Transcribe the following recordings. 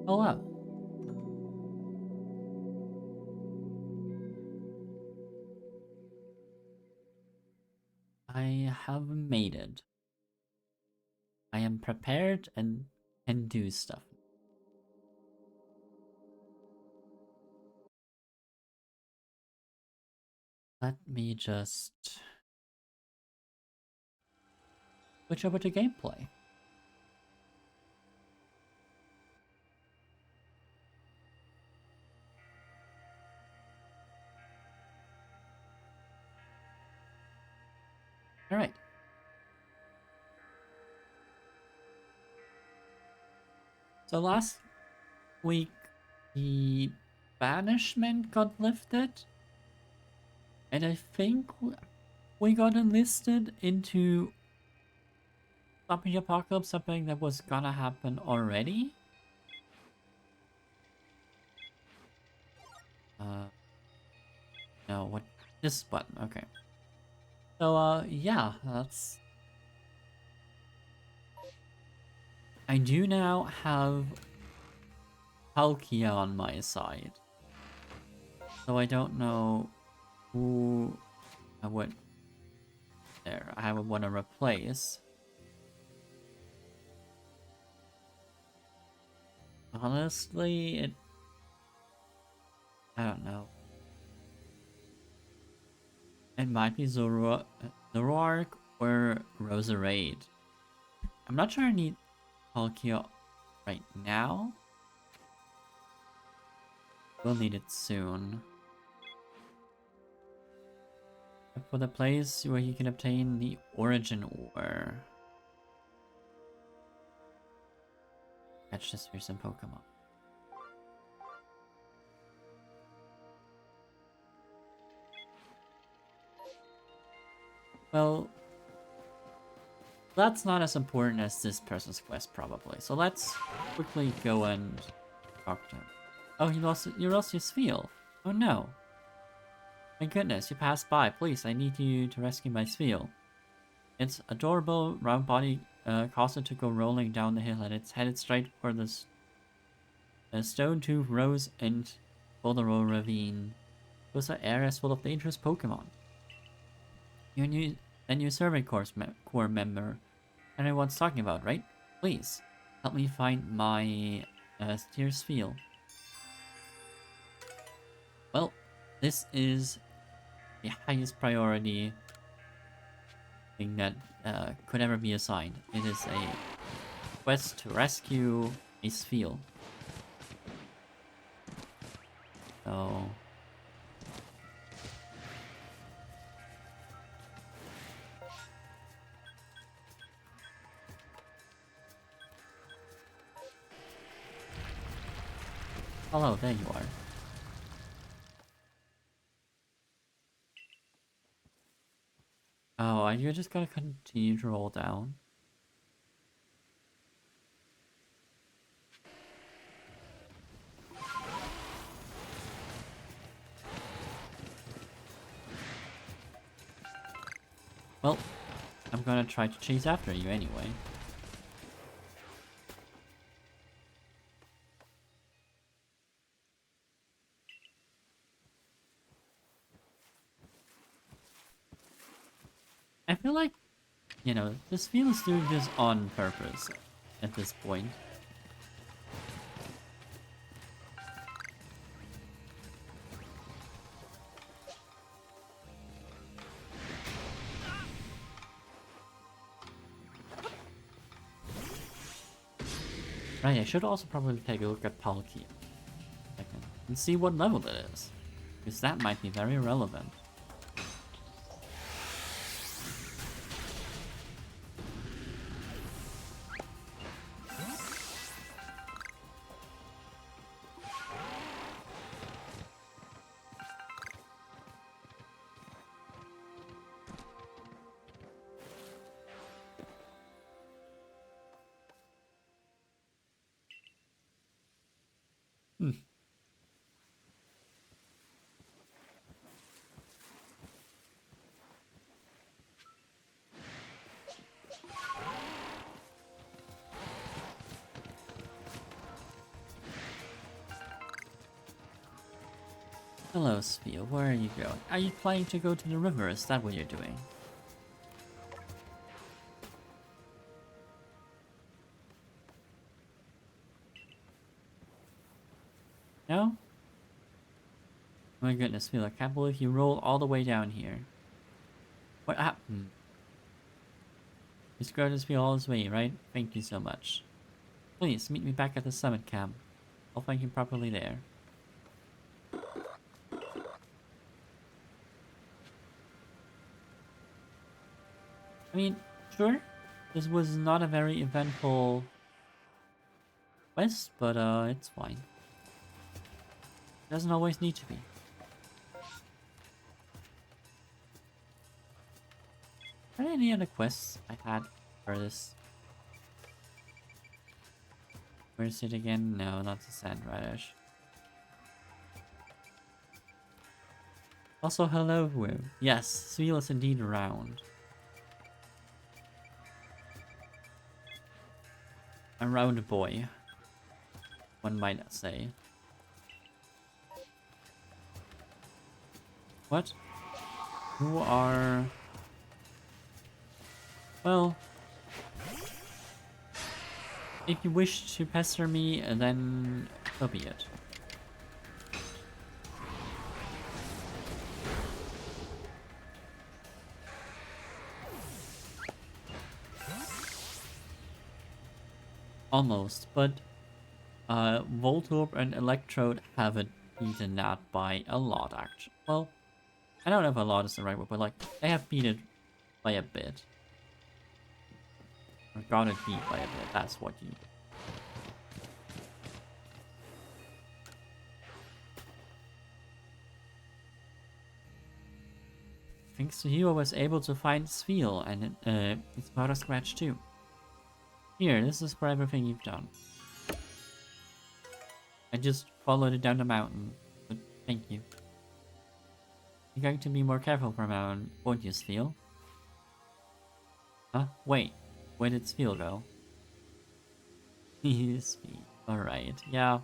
Oh wow. I have made it. I am prepared and can do stuff. Let me just switch over to gameplay. Alright. So last week, the banishment got lifted, and I think we got enlisted into stopping the apocalypse, something that was gonna happen already. Uh, no, what? This button, okay. So, yeah, that's... I do now have Palkia on my side. So I don't know who I would... There, I would want to replace. Honestly, I don't know. It might be Zoroark or Roserade. I'm not sure I need Palkia right now. We'll need it soon. For the place where you can obtain the Origin Ore. Catch this fearsome Pokemon. Well, that's not as important as this person's quest, probably. So let's quickly go and talk to him. Oh, you lost your Spheal. Oh no. My goodness, you passed by. Please, I need you to rescue my Spheal. Its adorable round body caused it to go rolling down the hill, and it's headed straight for the stone tooth rose and Boulderol ravine. Those are areas full of dangerous Pokemon. You new a new survey corps member. And I was talking about, right? Please, help me find my Steer's Field. Well, this is the highest priority thing that could ever be assigned. It is a quest to rescue a Spheal. So... Hello, there you are. Oh, are you just gonna continue to roll down? Well, I'm gonna try to chase after you anyway. I feel like, you know, this field is doing this on purpose at this point. Right, I should also probably take a look at Palkia and see what level it is, because that might be very relevant. Hmm. Hello, Spiel. Where are you going? Are you planning to go to the river? Is that what you're doing? No? My goodness, Spiel, I can't believe you rolled all the way down here. What happened? You screwed us all this way, right? Thank you so much. Please, meet me back at the summit camp. I'll thank you properly there. I mean, sure, this was not a very eventful quest, but it's fine. Doesn't always need to be. Are there any other quests I had for this? Where is it again? No, not the sand radish. Also, hello, Wu. Yes, Seel is indeed around. A round boy, one might say. What? Who are... Well... If you wish to pester me, then so be it. Almost, but Voltorb and Electrode haven't beaten that by a lot, actually. Well, I don't know if a lot is the right word, but like, they have beat it by a bit. Or got it beat by a bit, that's what you... Thanks to you, I was able to find Sfeel, and it's about a scratch too. Here, this is for everything you've done. I just followed it down the mountain, but thank you. You're going to be more careful from now on, won't you, Sfeel? Huh? Wait, where did Sfeel go? He's alright, yeah.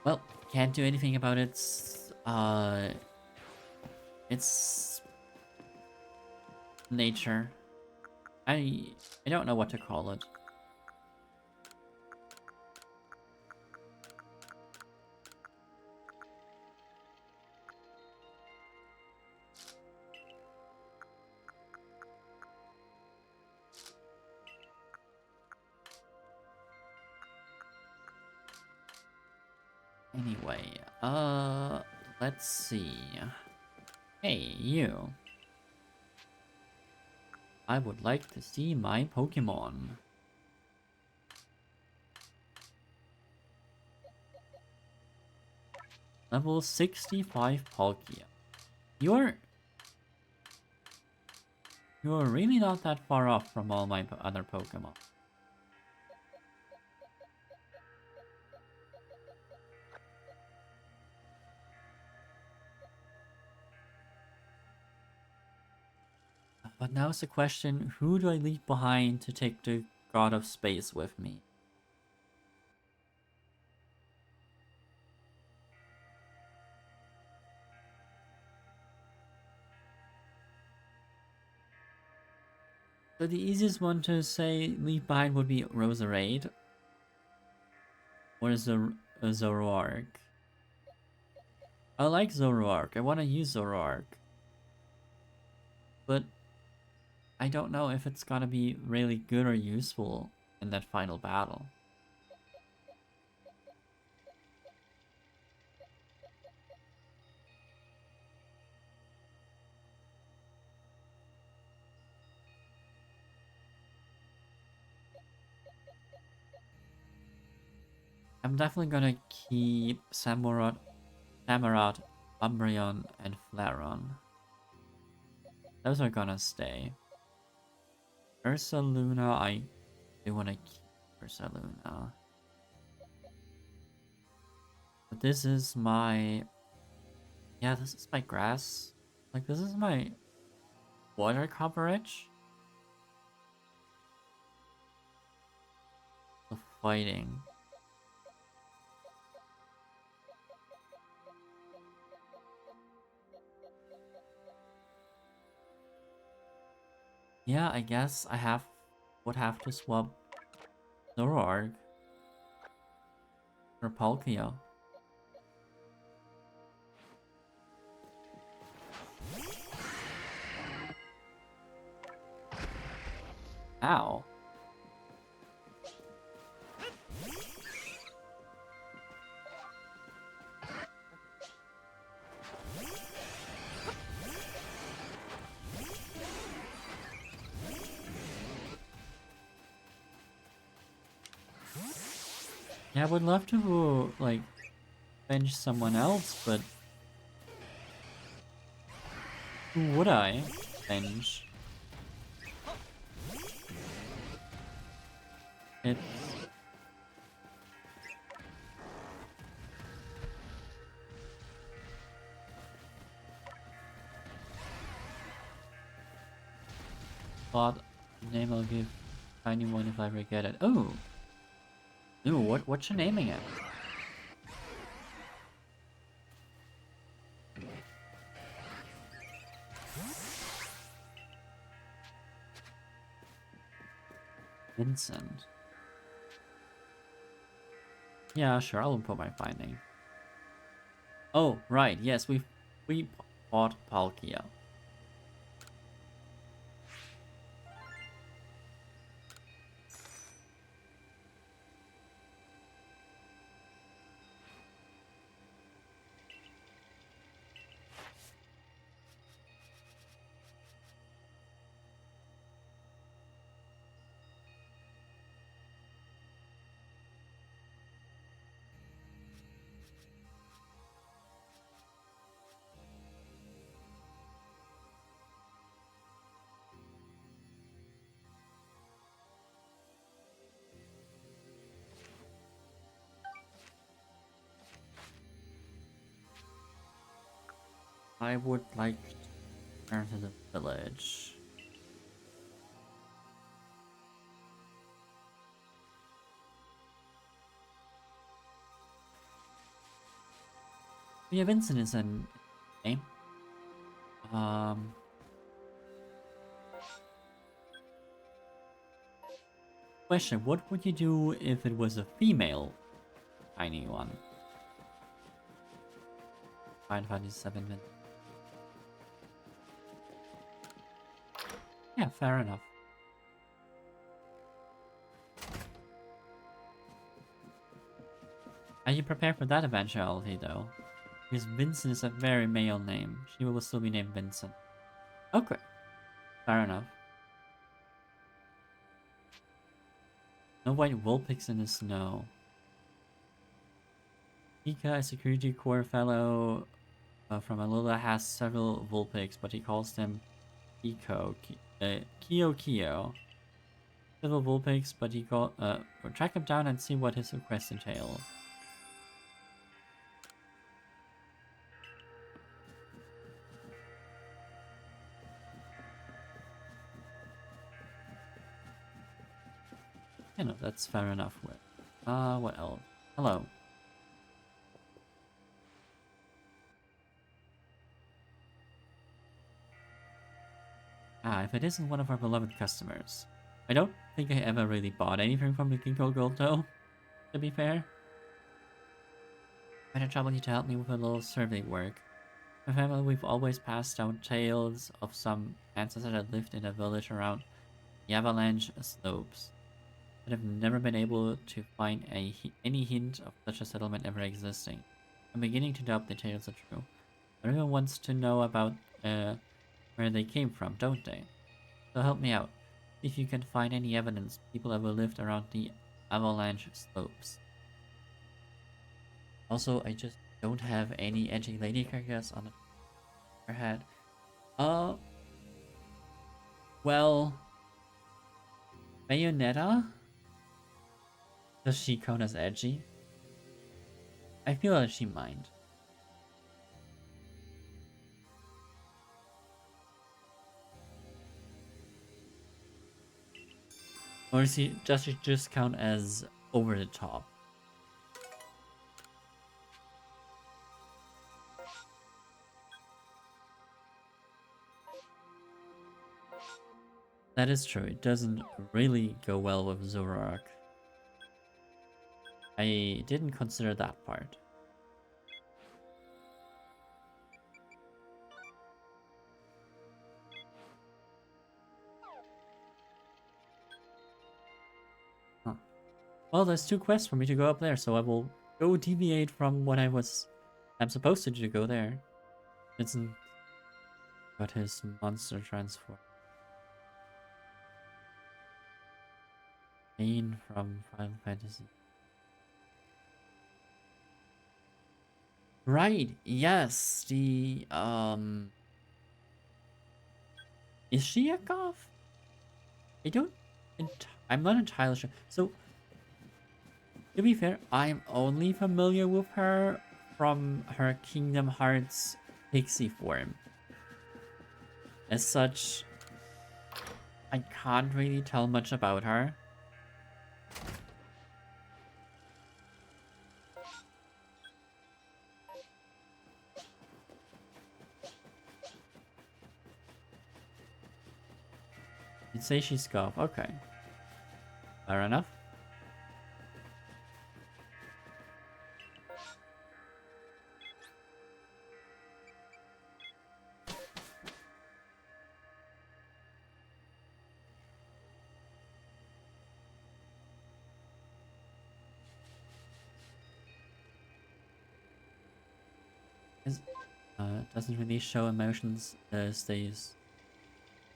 Well, can't do anything about its nature. I don't know what to call it. Anyway, let's see. Hey, you. I would like to see my Pokemon. Level 65 Palkia. You're really not that far off from all my other Pokemon. But now's the question, who do I leave behind to take the God of Space with me? So the easiest one to say leave behind would be Roserade. Or Zoroark. I like Zoroark. I want to use Zoroark. But I don't know if it's gonna be really good or useful in that final battle. I'm definitely gonna keep Samurott, Umbreon, and Flareon. Those are gonna stay. Ursaluna, I do wanna keep Ursaluna. But this is my... Yeah, this is my grass. Like, this is my water coverage. fighting. Yeah, I guess would have to swap Zoroark for Palkia. Ow. Yeah, I would love to, like, bench someone else, but who would I bench? It's... Thought name I'll give tiny one if I ever get it. Oh! Ooh, what you naming it? Vincent. Yeah, sure, I'll input my finding. Oh, right, yes, we bought Palkia. I would like to return to the village. Yeah, Vincent is a name. Um, Question, what would you do if it was a female tiny one? 557 minutes. Yeah, fair enough. Are you prepared for that eventuality, though? Because Vincent is a very male name. She will still be named Vincent. Okay, fair enough. No white Vulpix in the snow. Pika, a security corps fellow from Alola, has several Vulpix, but he calls them Kio. Several Vulpix, but he call or track him down and see what his request entails. You know, that's fair enough with. What else? Hello. Ah, if it isn't one of our beloved customers. I don't think I ever really bought anything from the Ginkgo Gold though, to be fair. I'm gonna trouble you to help me with a little survey work. My family, we've always passed down tales of some ancestor that lived in a village around the avalanche slopes, but I've never been able to find any hint of such a settlement ever existing. I'm beginning to doubt the tales are true. Everyone wants to know about where they came from, don't they? So help me out. If you can find any evidence people ever lived around the avalanche slopes. Also, I just don't have any edgy lady characters on her head. Uh, well, Bayonetta? Does she count as edgy? I feel like she might. Or does she just count as over the top. That is true. It doesn't really go well with Zoroark. I didn't consider that part. Huh. Well, there's 2 quests for me to go up there, so I will go deviate from what I'm supposed to do to go there. Isn't got his monster transform. Bane from Final Fantasy. Right, yes, is she a goth? I'm not entirely sure. So, to be fair, I'm only familiar with her from her Kingdom Hearts pixie form. As such, I can't really tell much about her. You'd say she's goth. Okay. Fair enough. Doesn't really show emotions, stays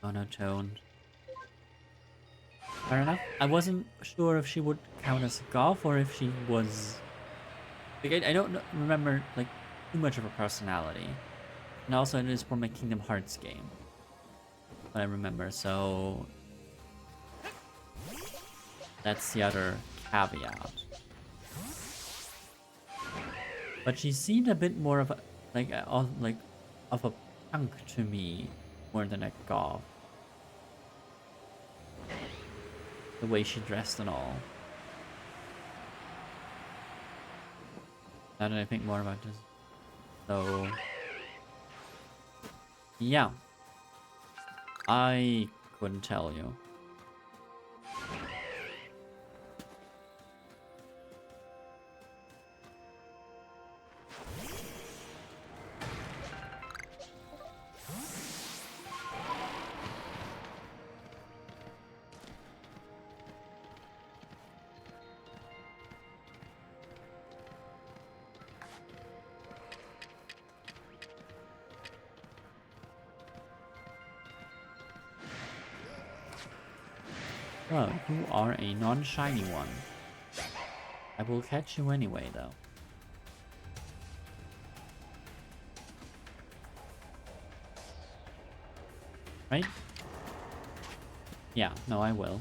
monotoned. Fair enough. I wasn't sure if she would count as goth or if she was... Like, I don't remember like too much of her personality. And also it is from a Kingdom Hearts game. But I remember, so... That's the other caveat. But she seemed a bit more of a... like of a punk to me more than a goth. The way she dressed and all. Now that I think more about this. So... Yeah. I couldn't tell you. Well, you are a non-shiny one. I will catch you anyway, though. Right? Yeah, no, I will.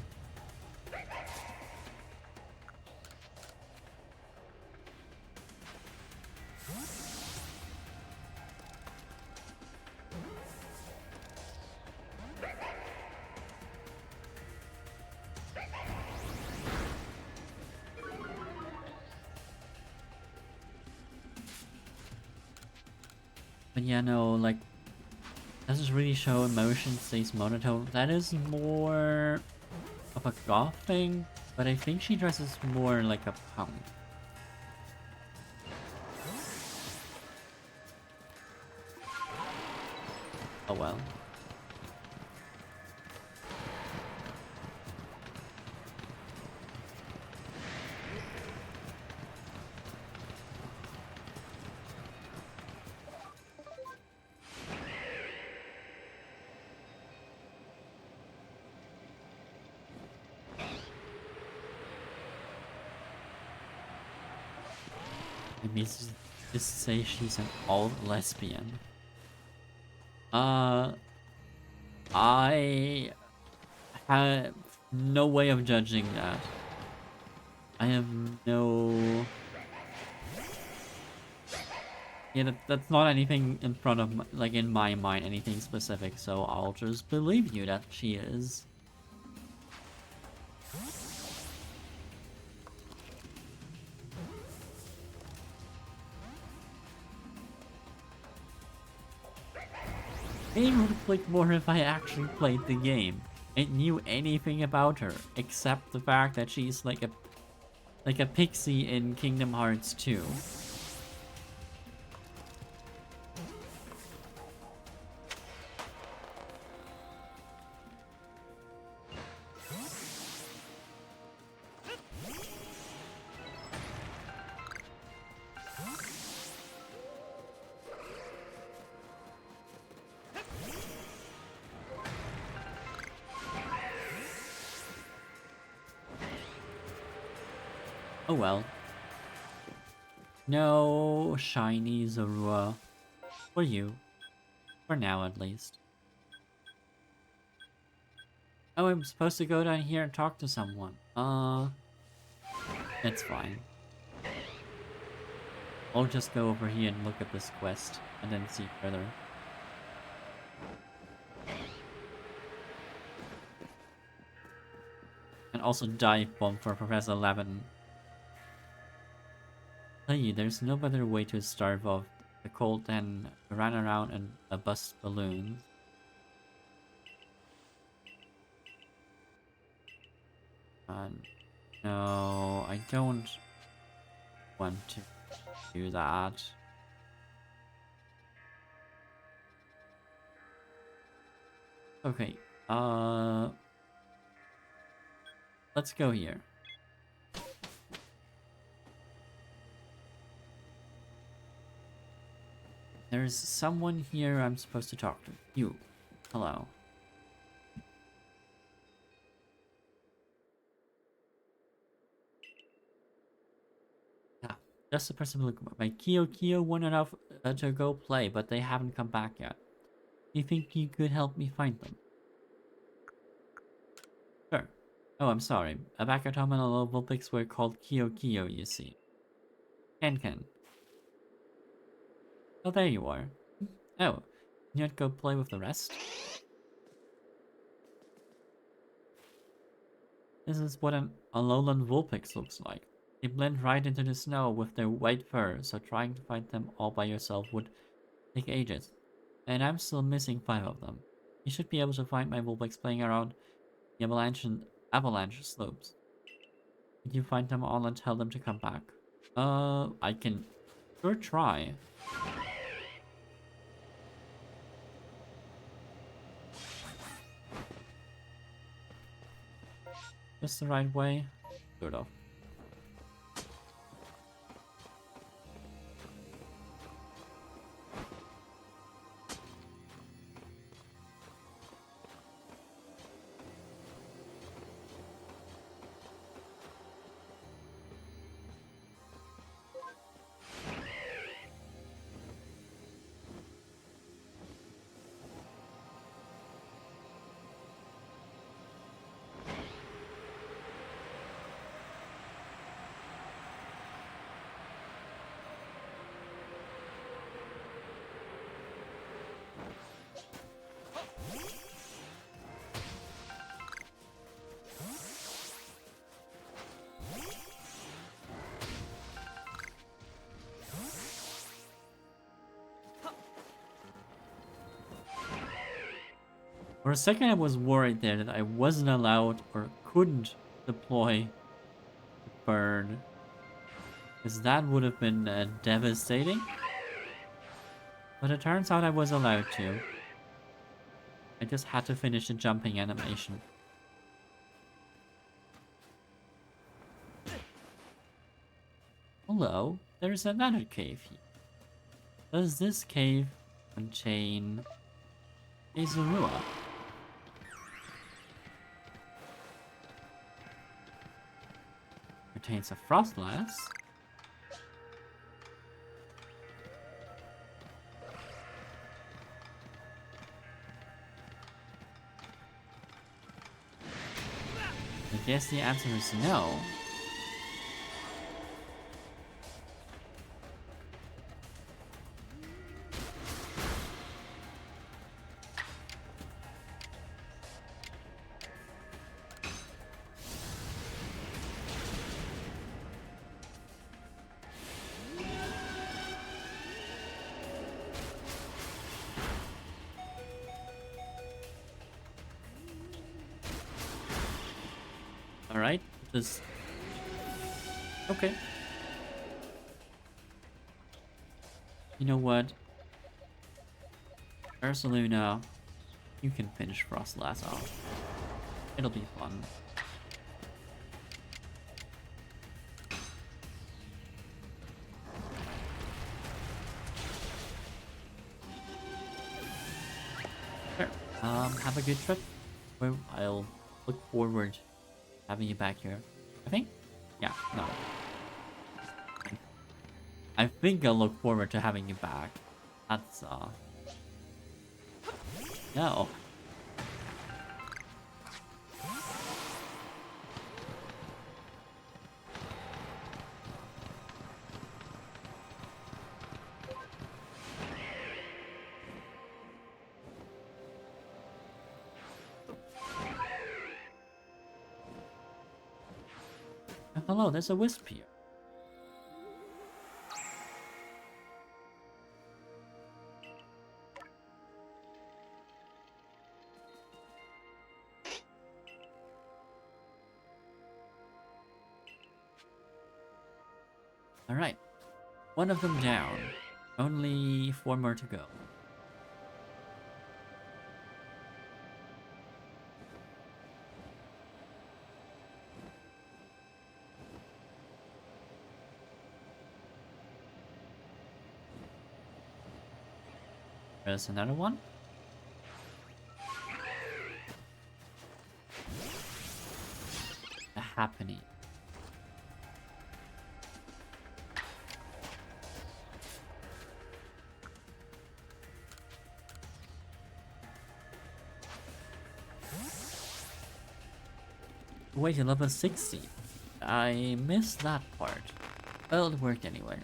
But yeah, no, like, doesn't really show emotion, stays monotone. That is more of a goth thing, but I think she dresses more like a punk. Oh well. It means to say she's an old lesbian. I have no way of judging that. I have no... Yeah, that's not anything in front of, like, in my mind, anything specific, so I'll just believe you that she is. Game would click more if I actually played the game and knew anything about her, except the fact that she's like a pixie in Kingdom Hearts 2. Oh well. No shiny Zorua. For you. For now, at least. Oh, I'm supposed to go down here and talk to someone. It's fine. I'll just go over here and look at this quest, and then see further. And also dive bomb for Professor Lavin. Tell you, there's no better way to starve off the cold than run around and bust balloons. No, I don't want to do that. Okay, let's go here. There's someone here I'm supposed to talk to. You. Hello. Yeah, just the person looking. My Kyo wanted off to go play, but they haven't come back yet. Do you think you could help me find them? Sure. Oh, I'm sorry. Back at home in the Olympics were called Kyo, you see. Ken. Oh, there you are. Oh, you want to go play with the rest? This is what a lowland Vulpix looks like. They blend right into the snow with their white fur, so trying to find them all by yourself would take ages. And I'm still missing 5 of them. You should be able to find my Vulpix playing around the avalanche slopes. Did you find them all and tell them to come back? I can sure try. Just the right way? Sort of. For a second I was worried there that I wasn't allowed or couldn't deploy the bird. Because that would have been devastating. But it turns out I was allowed to. I just had to finish the jumping animation. Hello, there's another cave here. Does this cave contain a Zorua? Contains a Frostlass. I guess the answer is no. Just... Okay. You know what? Ursaluna, you can finish Frostlass off. It'll be fun. Sure. Have a good trip. Well, I'll look forward to having you back here. I think? Yeah, no. I think I'll look forward to having you back. That's, no. Hello, there's a wisp here. Alright. One of them down. Only 4 more to go. There's another one. A happening. Wait, you're level 60. I missed that part. Well, it worked anyway.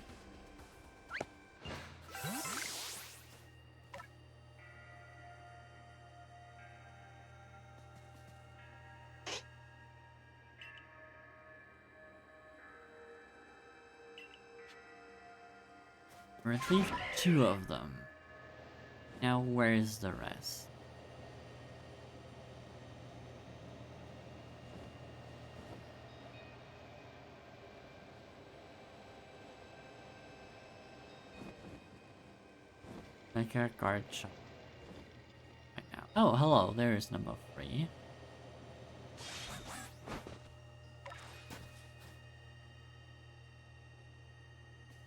Retrieved 2 of them. Now where's the rest? Like a guard shop. Right now. Oh, hello, there's number 3.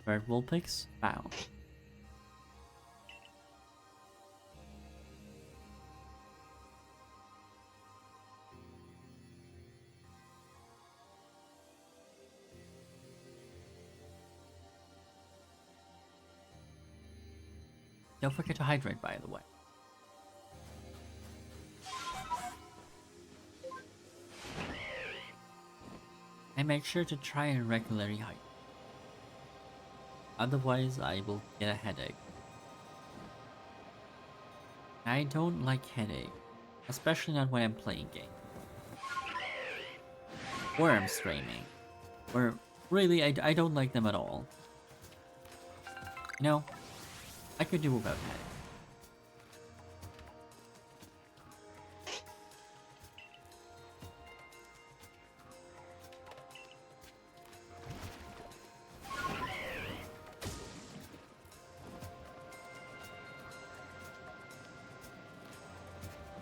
Bird Woolpix? Wow. Don't forget to hydrate, by the way. And make sure to try and regularly hydrate. Otherwise, I will get a headache. I don't like headache. Especially not when I'm playing games. Or I'm streaming. Or really, I don't like them at all. You know, I could do without headache.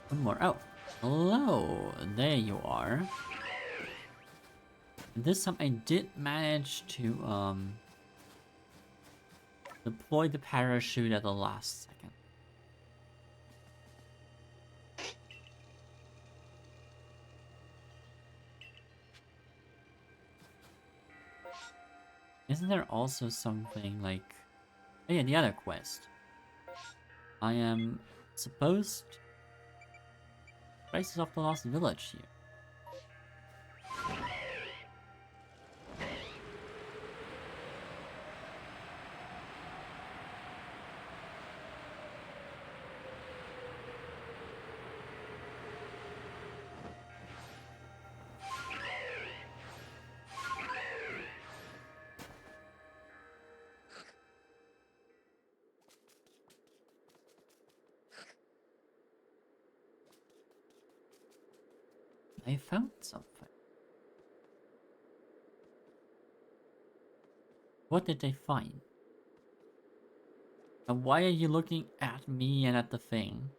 One more. Oh, hello. There you are. This time I did manage to deploy the parachute at the last second. Isn't there also something like... Oh yeah, the other quest. I am supposed... Traces of the Lost Village here. I found something. What did they find? And why are you looking at me and at the thing?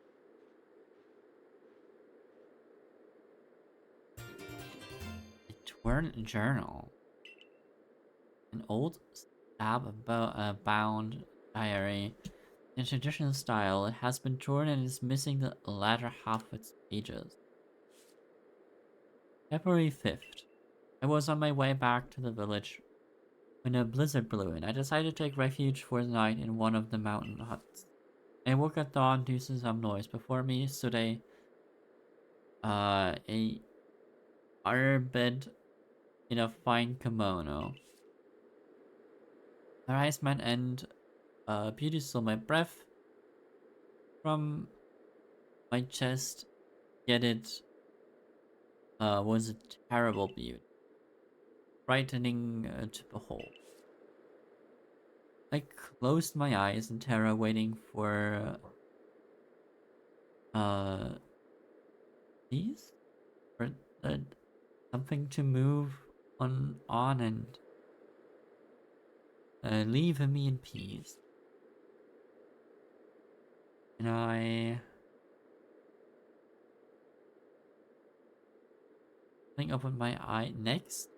A torn journal. An old bound diary. In traditional style, it has been torn and is missing the latter half of its pages. February 5th. I was on my way back to the village when a blizzard blew in. I decided to take refuge for the night in one of the mountain huts. I woke at dawn due to some noise. Before me stood a arbed in a fine kimono. Her eyes met and beauty stole my breath from my chest, yet it was a terrible beauty, frightening to behold. I closed my eyes in terror, waiting for these for uh, something to move on and leave me in peace. And I think open my eye next.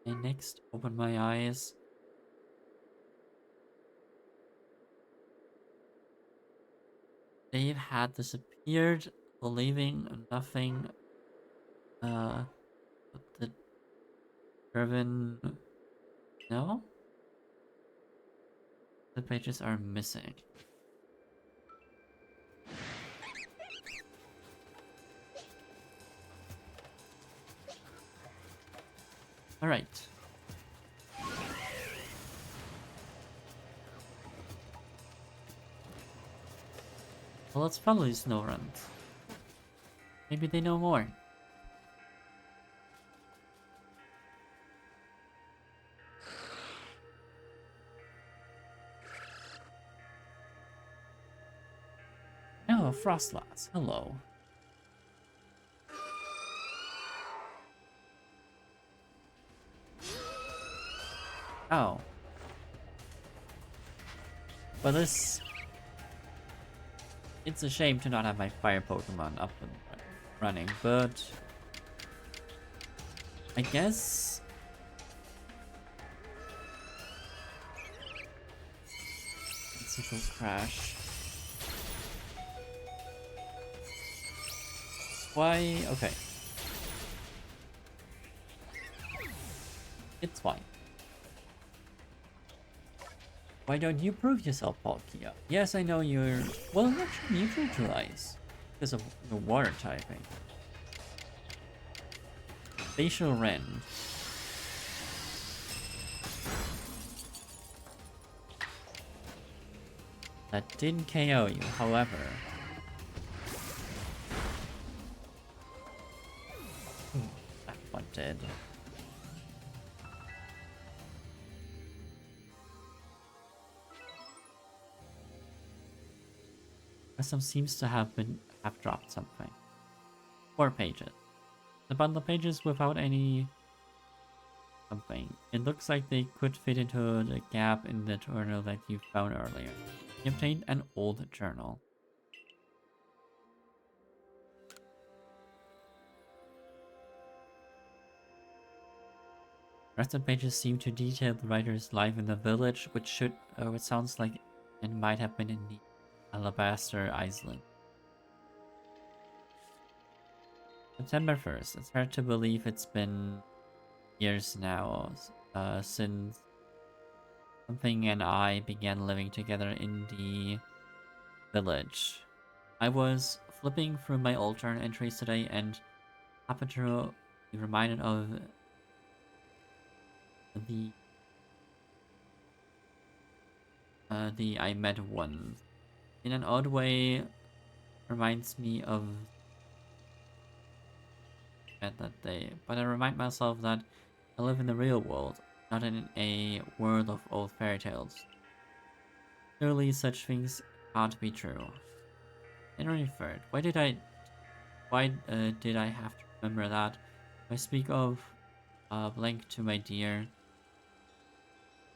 I next open my eyes. Dave had disappeared, believing nothing but the driven. No? The pages are missing. Alright. Well, let's follow these snow runs. Maybe they know more. Oh, Frostlass. Hello. Oh. But this... It's a shame to not have my fire Pokemon up and running, but... I guess... Let's see if we'll crash. Why? Okay. It's fine. Why don't you prove yourself, Palkia? Yes, I know you're... Well, I'm actually neutral to ice. Because of the water typing. Facial Rend. That didn't KO you, however. That one did. Custom seems to have dropped something. 4 pages. The bundle of pages without any something. It looks like they could fit into the gap in the journal that you found earlier. You obtained an old journal. The rest of the pages seem to detail the writer's life in the village, which sounds like it might have been in the Alabaster Island. September 1st. It's hard to believe it's been years now since something and I began living together in the village. I was flipping through my old journal entries today and happened to be reminded of the I met one. In an odd way, reminds me of that day. But I remind myself that I live in the real world, not in a world of old fairy tales. Surely such things can't be true. January 3rd. Why did I have to remember that? I speak of Blink to my dear.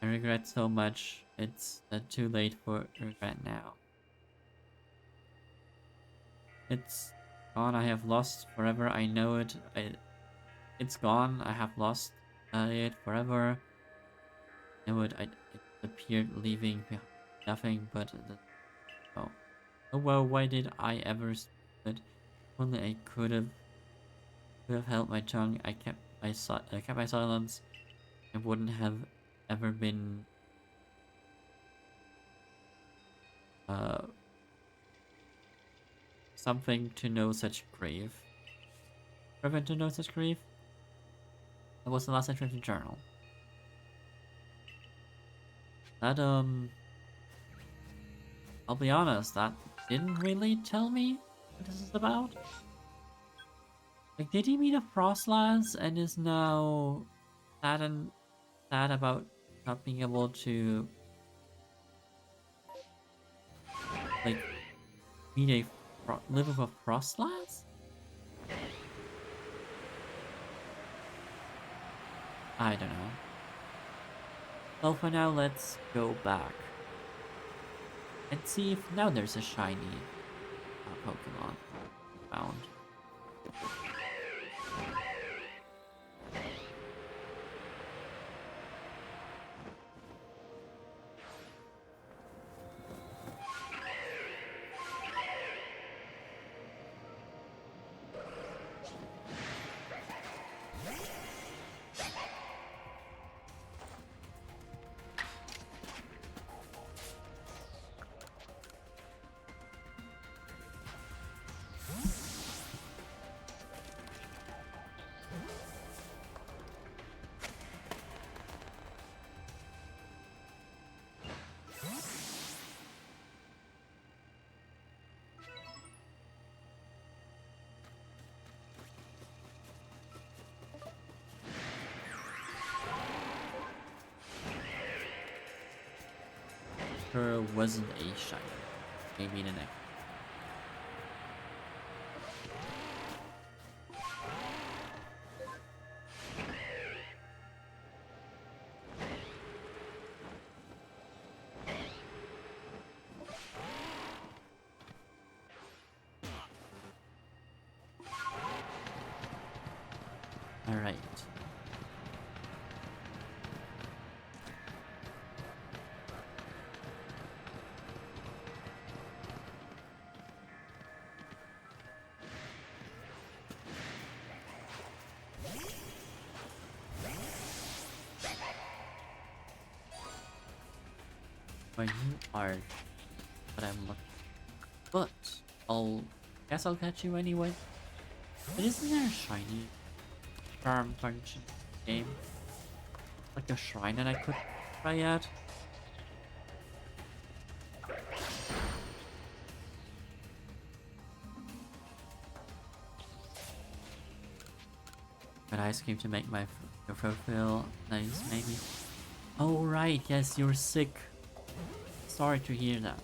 I regret so much. It's too late for regret now. It's gone. I have lost forever. I know it. It's gone. I have lost it forever. I know it. It appeared, leaving behind nothing but the. Oh. Oh well. Why did I ever? But only I could have held my tongue. I kept my silence. I wouldn't have ever been uh something to know such grief. Prevent to know such grief. That was the last entry of the journal. That I'll be honest, that didn't really tell me what this is about. Like, did he meet a Frostlass and is now sad about not being able to like meet live with a Frostlass? I don't know. Well, for now, let's go back and see if now there's a shiny Pokemon found. Sure wasn't a shiny. Maybe in the next. All right. Well, you are what I'm looking for. But guess I'll catch you anyway. But isn't there a shiny charm function game? Like a shrine that I could try out? But ice cream to make my throat feel nice, maybe. Oh right, yes, you're sick. Sorry to hear that.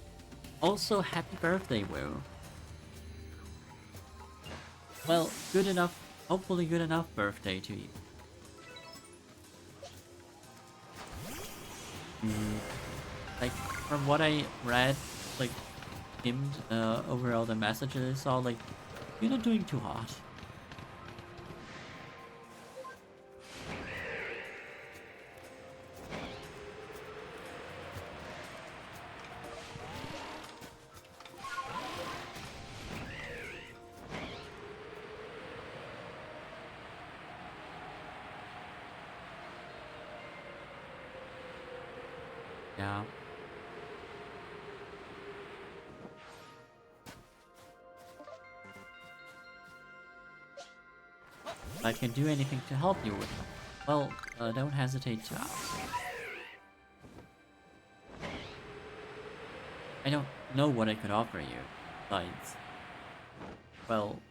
Also, happy birthday, Will. Well, good enough, hopefully good enough birthday to you. Like, from what I read, like, skimmed over all the messages, I saw, like, you're not doing too hot. Yeah. If I can do anything to help you with them, well, don't hesitate to ask. I don't know what I could offer you, besides, well,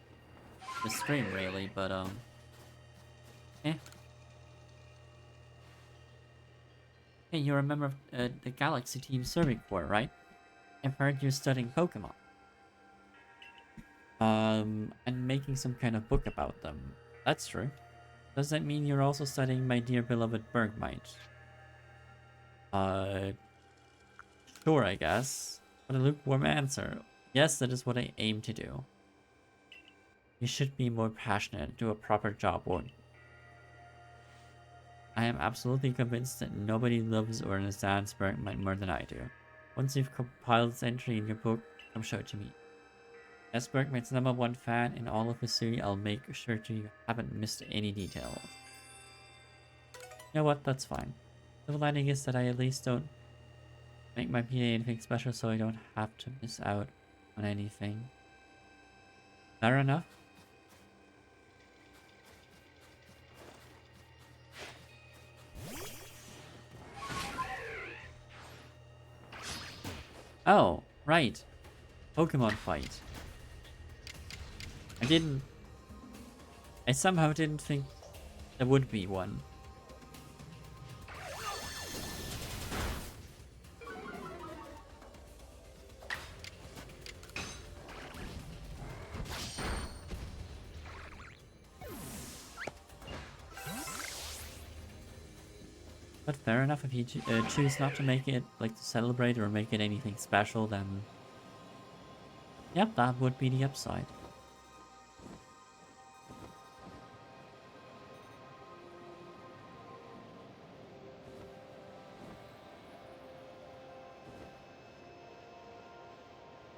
the stream really, but eh. Hey, you're a member of the Galaxy Team Survey Corps, right? I've heard you're studying Pokemon. And making some kind of book about them. That's true. Does that mean you're also studying my dear beloved Bergmite? Uh, sure, I guess. What a lukewarm answer. Yes, that is what I aim to do. You should be more passionate, do a proper job, won't you? I am absolutely convinced that nobody loves or understands Bergmite more than I do. Once you've compiled this entry in your book, come show it to me. As Bergmite's #1 fan in all of history, I'll make sure you haven't missed any details. You know what? That's fine. The lining is that I at least don't make my PA anything special so I don't have to miss out on anything. Fair enough. Oh, right. Pokemon fight. I somehow didn't think there would be one. But fair enough, if you choose not to make it, like, to celebrate or make it anything special, then... Yep, that would be the upside.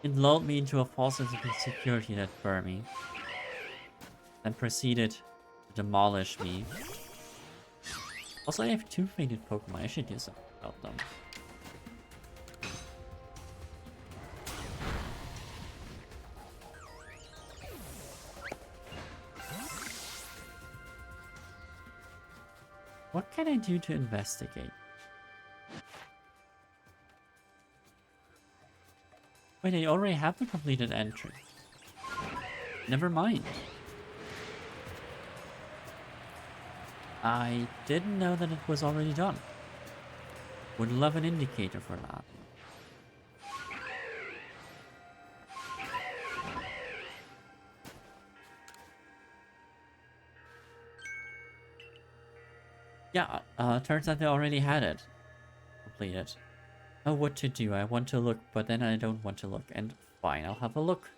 It lulled me into a false sense of insecurity that burned me. Then proceeded to demolish me. Also, I have 2 fainted Pokemon. I should do something about them. What can I do to investigate? Wait, I already have the completed entry. Never mind. I didn't know that it was already done. Would love an indicator for that. Yeah, turns out they already had it completed. Oh, what to do? I want to look, but then I don't want to look. And fine, I'll have a look.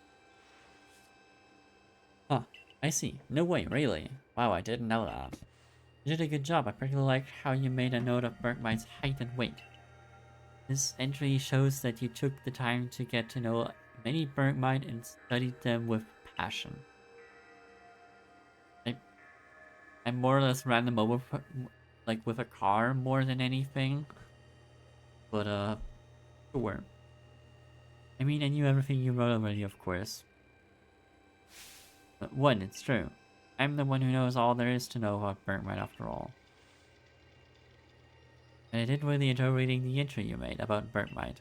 Huh, I see. No way, really. Wow, I didn't know that. You did a good job. I particularly like how you made a note of Bergmite's height and weight. This entry shows that you took the time to get to know many Bergmite and studied them with passion. I more or less ran them over, like, with a car more than anything. But, sure. I mean, I knew everything you wrote already, of course. But one, it's true. I'm the one who knows all there is to know about Bergmite after all. And I did really enjoy reading the entry you made about Bergmite.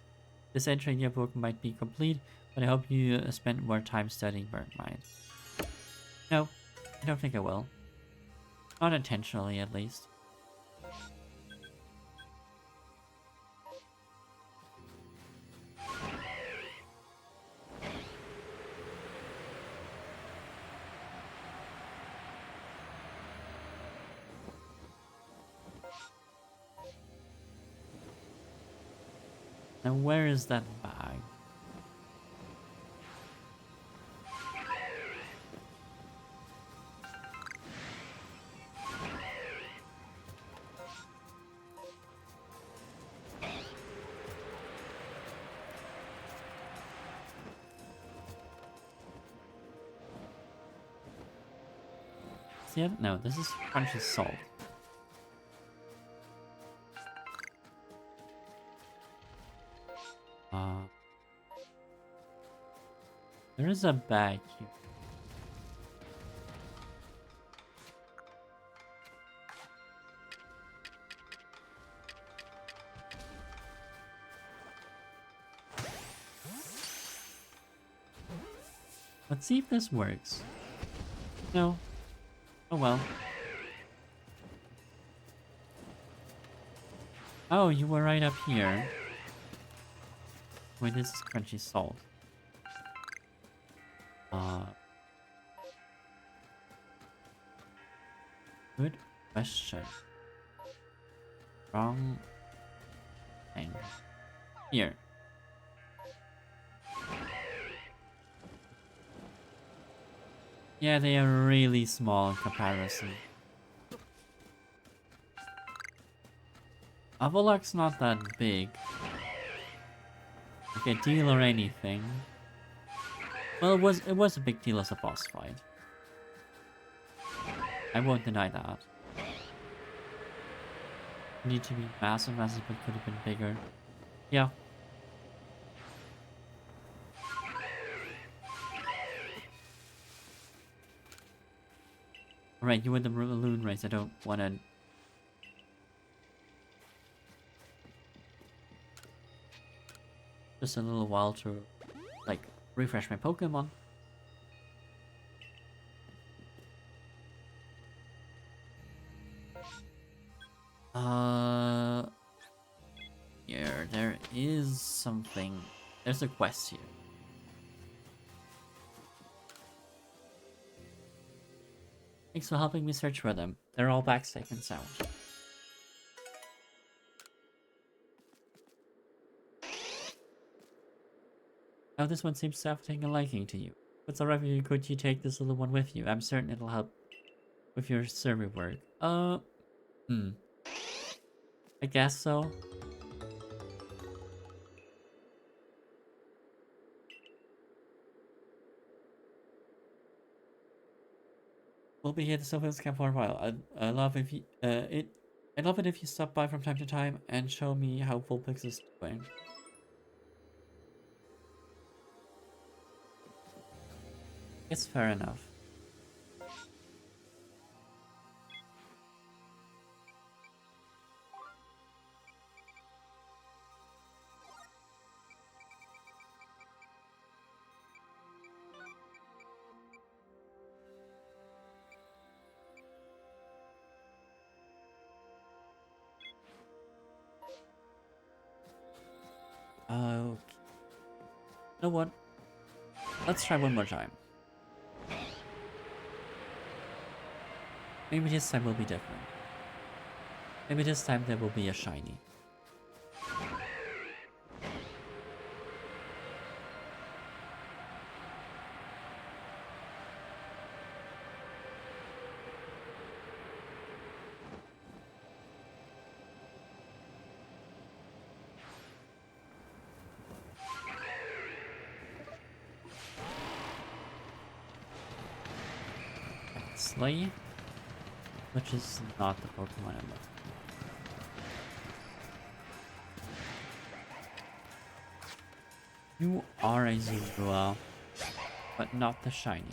This entry in your book might be complete, but I hope you spent more time studying Bergmite. No, I don't think I will. Not intentionally, at least. Now where is that bag? See, no, this is crunchy salt. There is a bag here. Let's see if this works. No. Oh well. Oh, you were right up here. Wait, this is crunchy salt. Good question. Wrong thing. Here. Yeah, they are really small in comparison. Avalok's not that big. Like a deal or anything. Well, it was a big deal as a boss fight. I won't deny that. Need to be massive, but could have been bigger. Yeah. Alright, you win the balloon race. I don't want to... Just a little while to, like, refresh my Pokemon. Here, there is something. There's a quest here. Thanks for helping me search for them. They're all back safe and sound. Now this one seems to have taken a liking to you. What's alright with you? Could you take this little one with you? I'm certain it'll help with your survey work. I guess so. We'll be here at the Sylvan's camp for a while. I love if you I'd love it if you stop by from time to time and show me how Vulpix is doing. It's fair enough. Okay. You know what? Let's try one more time. Maybe this time will be different. Maybe this time there will be a shiny. Slay, which is not the Pokemon I'm looking for. You are a Zebra, but not the shiny.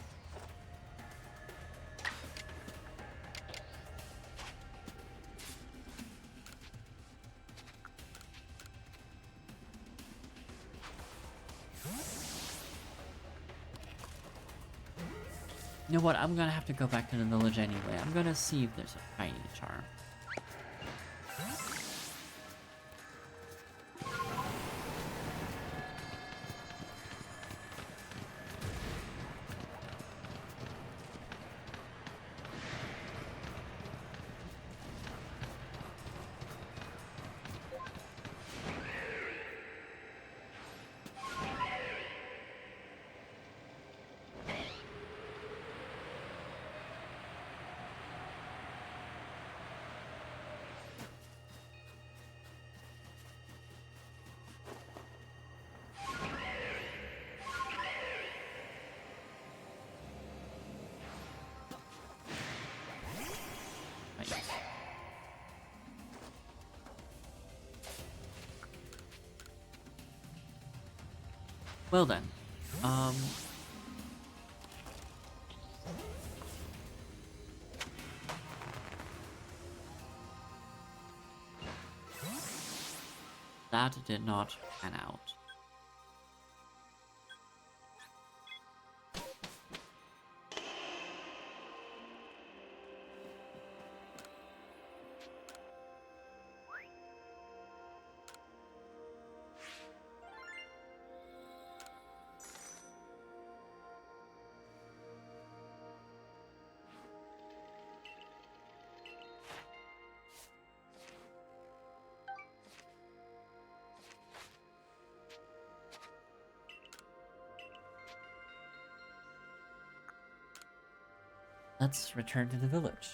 You know what? I'm gonna have to go back to the village anyway. I'm gonna see if there's a shiny charm. Well then, that did not pan out. Let's return to the village.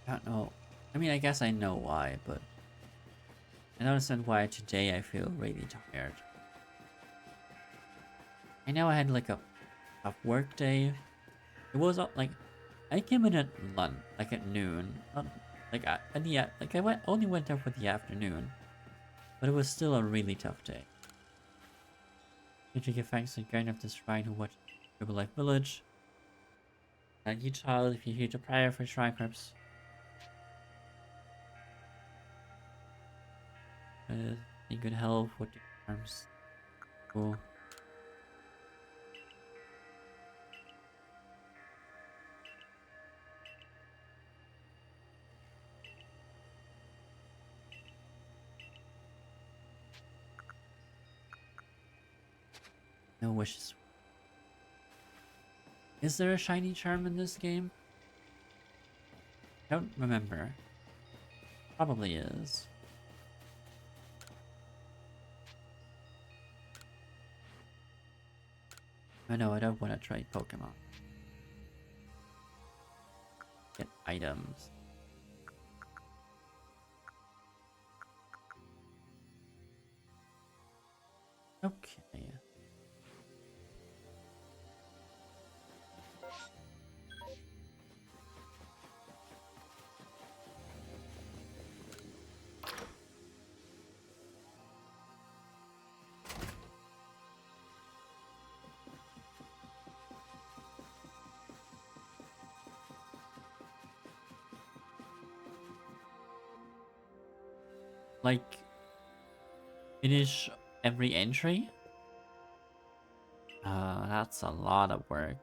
I don't know. I mean, I guess I know why, but I don't understand why today I feel really tired. I know I had like a work day. It was like I came in at lunch, like at noon. Not, like at the like only went out for the afternoon, but it was still a really tough day. Did you give thanks again of this shrine who watched River Life Village? And you child, if you hear the prayer for shrine perhaps in good health with your arms. Cool. No wishes. Is there a shiny charm in this game? I don't remember. Probably is. I know, I don't want to try Pokemon. Get items. Okay. Like, finish every entry? That's a lot of work.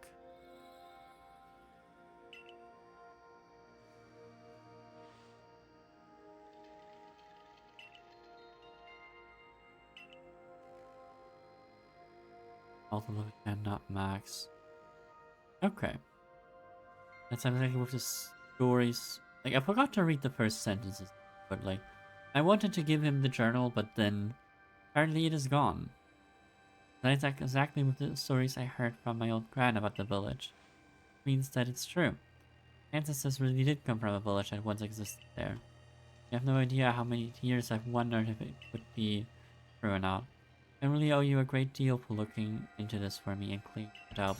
Although I cannot max. Okay. That's everything with the stories. Like, I forgot to read the first sentences, but like, I wanted to give him the journal, but then apparently it is gone. That's exactly with the stories I heard from my old gran about the village. Means that it's true. Ancestors really did come from a village that once existed there. You have no idea how many years I've wondered if it would be true or not. I really owe you a great deal for looking into this for me and clearing it out.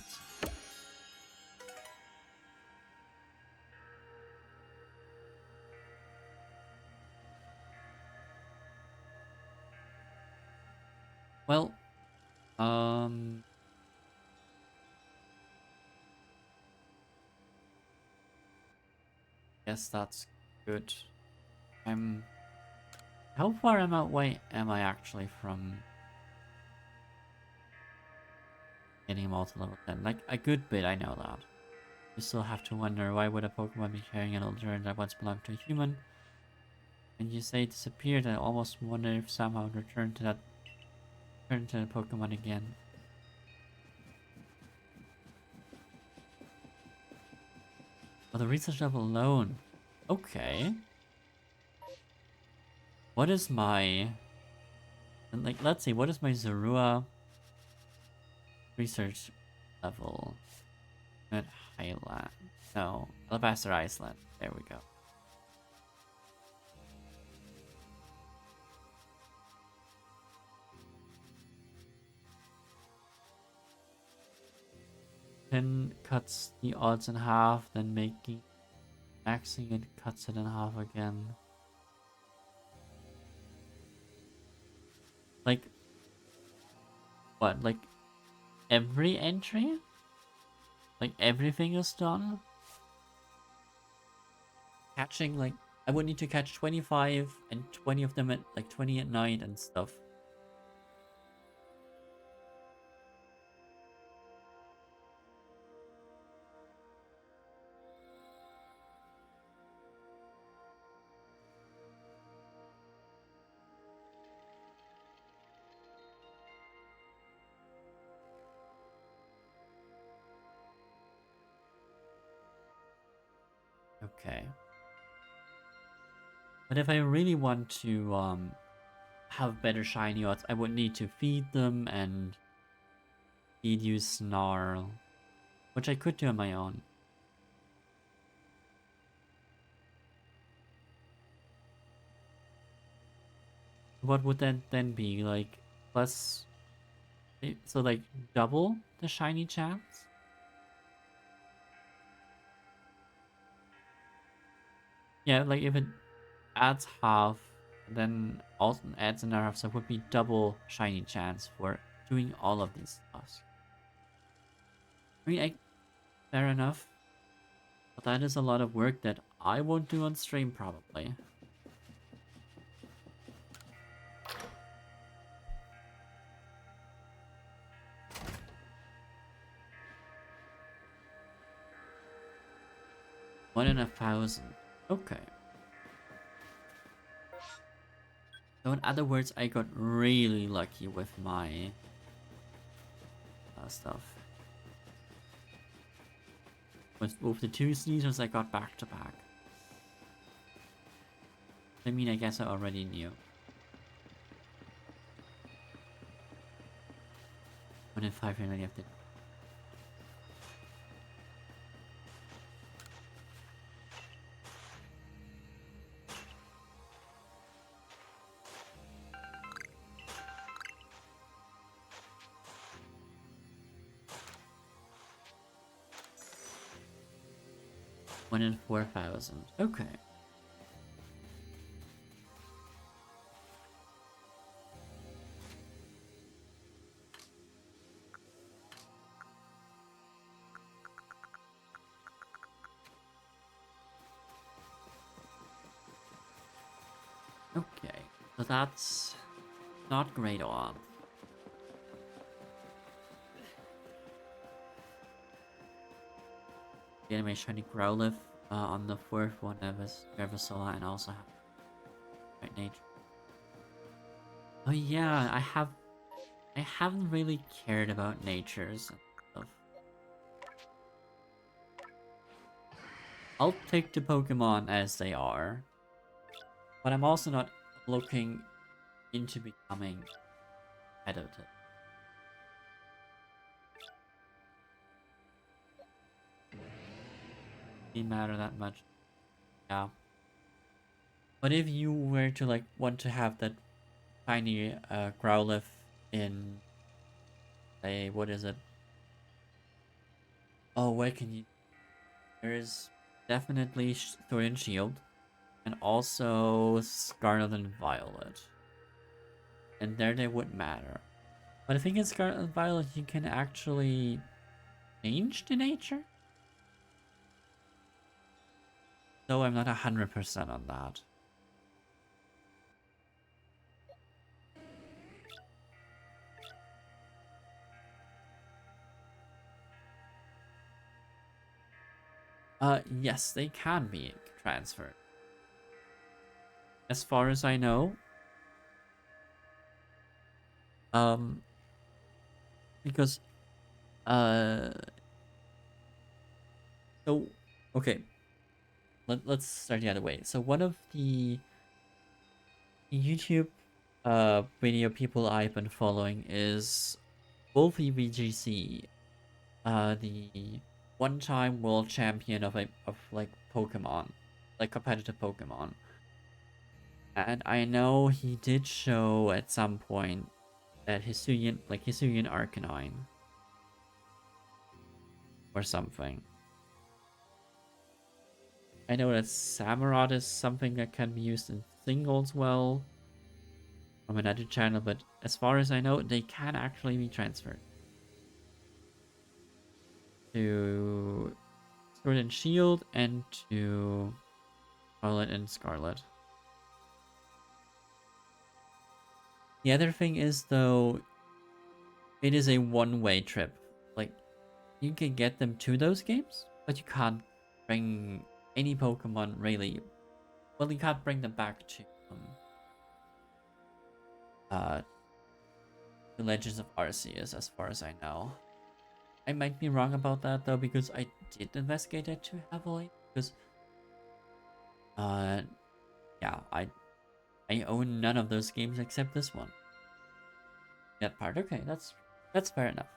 Well, um... guess that's good. I'm... How far away am I actually from getting him all to level 10? Like, a good bit, I know that. You still have to wonder, why would a Pokemon be carrying an Lgends that once belonged to a human? And you say it disappeared, I almost wonder if somehow it returned to the Pokemon again. Oh, the research level alone. Okay. What is my... Like, let's see, what is my Zorua research level? At Highland. No, Alabaster Island. There we go. Then cuts the odds in half, then maxing it cuts it in half again. Like, what? Like, every entry? Like, everything is done? Catching, like, I would need to catch 25 and 20 of them at, like, 20 at night and stuff. okay. But if I really want to have better shiny odds, I would need to feed them and feed you Snarl, which I could do on my own. What would that then be? Like, plus... So, like, double the shiny chance? Yeah, like, if it adds half, then also adds another half, so it would be double shiny chance for doing all of these stuff. I mean, fair enough. But that is a lot of work that I won't do on stream, probably. One in 1,000. Okay. So in other words, I got really lucky with my stuff. With the 2 sneezers I got back to back. I mean, I guess I already knew. 1 in 5 really have to... One in 4,000. Okay. Okay. So that's not great on. Getting my shiny Growlithe on the 4th one of Revisola and also have right nature. Oh yeah, I haven't really cared about natures and stuff. I'll take the Pokemon as they are. But I'm also not looking into becoming competitive. Didn't matter that much. Yeah. But if you were to like want to have that tiny Growlithe in, say, what is it? Oh, where can you... There is definitely Sword and Shield. And also Scarlet and Violet. And there they would matter. But I think in Scarlet and Violet you can actually change the nature? Though I'm not 100% on that. Yes, they can be transferred. As far as I know. Because, uh, so, okay. Let's start the other way. So one of the YouTube, video people I've been following is Wolfie VGC, the one-time world champion of like Pokemon, like competitive Pokemon. And I know he did show at some point that Hisuian Arcanine or something. I know that Samurott is something that can be used in singles well from another channel, but as far as I know, they can actually be transferred to Sword and Shield and to Violet and Scarlet. The other thing is, though, it is a one-way trip. Like, you can get them to those games, but you can't bring any Pokemon really. Well, you can't bring them back to the Legends of Arceus, as far as I know. I might be wrong about that though, because I did investigate it too heavily. Because Uh, yeah, I own none of those games except this one. That part, okay, that's fair enough.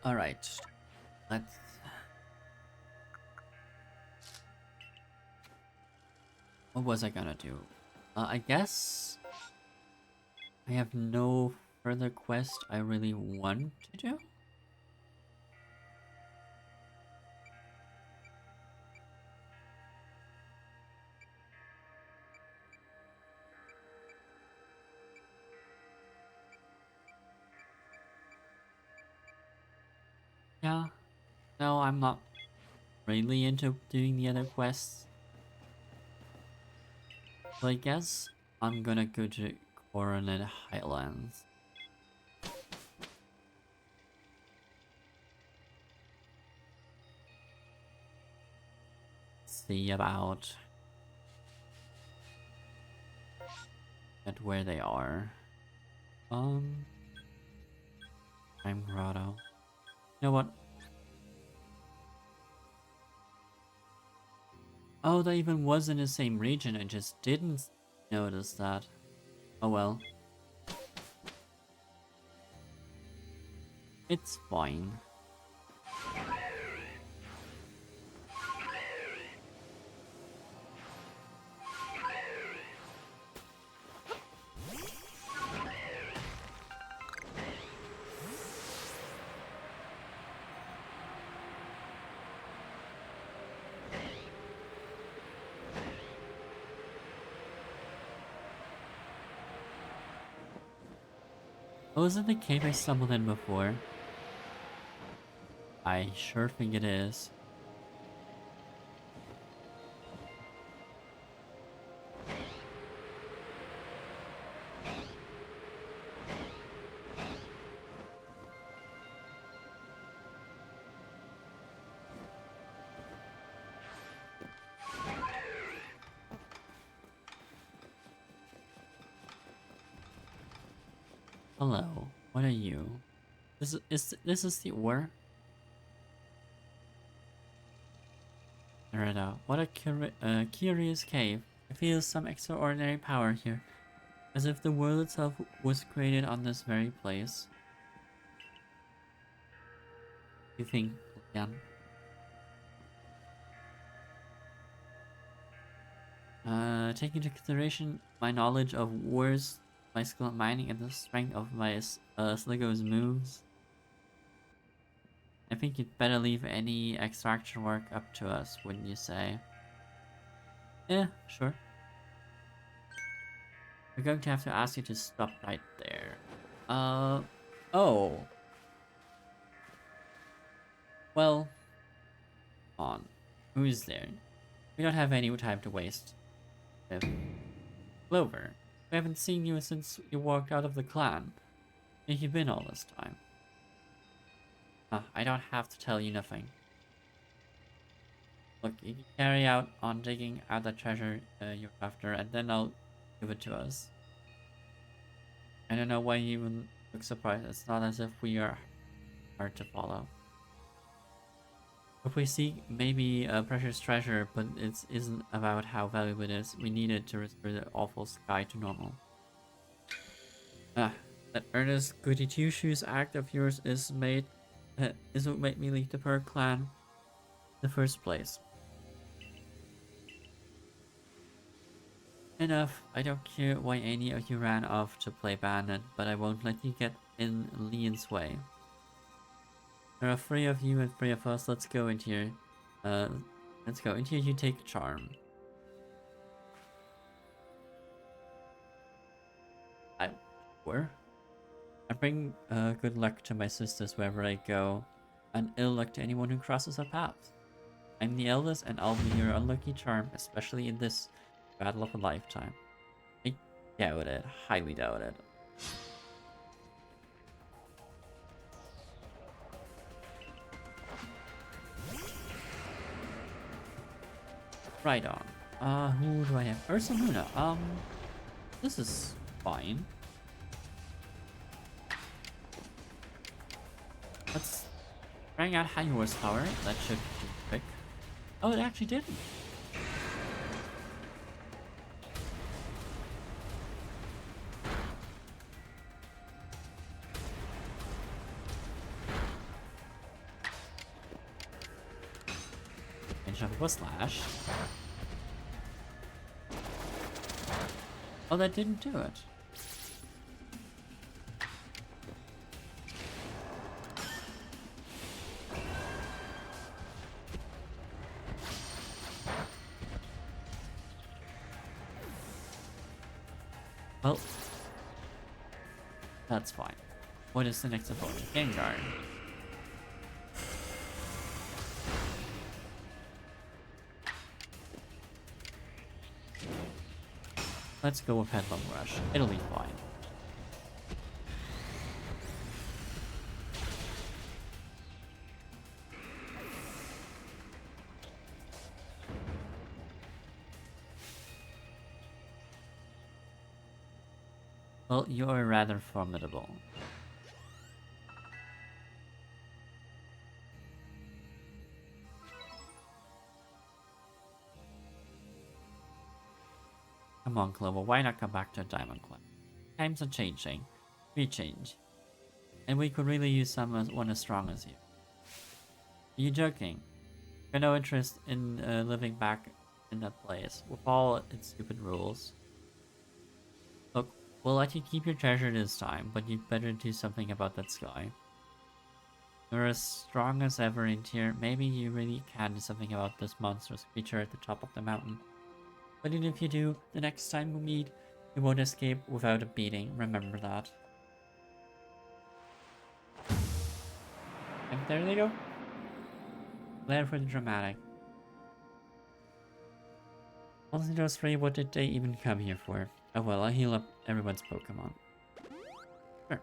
All right, let's. What was I gonna do? I guess I have no further quest I really want to do. Yeah, no, I'm not really into doing the other quests. So I guess I'm gonna go to Coronet Highlands. See about at where they are. I'm Grotto. You know what? Oh, that even was in the same region. I just didn't notice that. Oh well. It's fine. Oh, is it the cave I stumbled in before? I sure think it is. Hello, what are you? This is the ore? Right out. What a curious cave. I feel some extraordinary power here, as if the world itself was created on this very place. You think, Jan? Taking into consideration my knowledge of wars, my skill at mining, and the strength of my Sligo's moves, I think you'd better leave any extraction work up to us, wouldn't you say? Yeah, sure. We're going to have to ask you to stop right there. Oh. Well, on. Who's there? We don't have any time to waste. Clover, we haven't seen you since you walked out of the clan. Where have you been all this time? I don't have to tell you nothing. Look, you can carry out on digging out the treasure you're after, and then I'll give it to us. I don't know why you even look surprised. It's not as if we are hard to follow. If we seek maybe a precious treasure, but it isn't about how valuable it is. We need it to restore the awful sky to normal. That earnest goody two shoes act of yours is what made me leave the Pearl clan in the first place. Enough. I don't care why any of you ran off to play bandit, but I won't let you get in Leon's way. There are three of you and three of us. Let's go into here. Let's go into here. You take charm. Where? I bring good luck to my sisters wherever I go, and ill luck to anyone who crosses our paths. I'm the eldest, and I'll be your unlucky charm, especially in this battle of a lifetime. Doubt it. Highly doubt it. Right on. Who do I have? Ursa Luna. This is fine. Let's bring out high horsepower. That should be quick. Oh, it actually didn't. And jump was slash. Oh, that didn't do it. Well, that's fine. What is the next opponent? Gengar. Let's go with Headlong Rush. It'll be fine. Well, you are rather formidable. Come on, Clover, why not come back to Diamond Club? Times are changing. We change. And we could really use someone as strong as you. Are you joking? You've no interest in living back in that place, with all its stupid rules. Look, we'll let you keep your treasure this time, but you'd better do something about that sky. You're as strong as ever in here. Maybe you really can do something about this monstrous creature at the top of the mountain. But even if you do, the next time we meet, you won't escape without a beating. Remember that. And there they go. Glad for the dramatic. Honestly, those three, what did they even come here for? Oh well, I'll heal up everyone's Pokemon. Sure.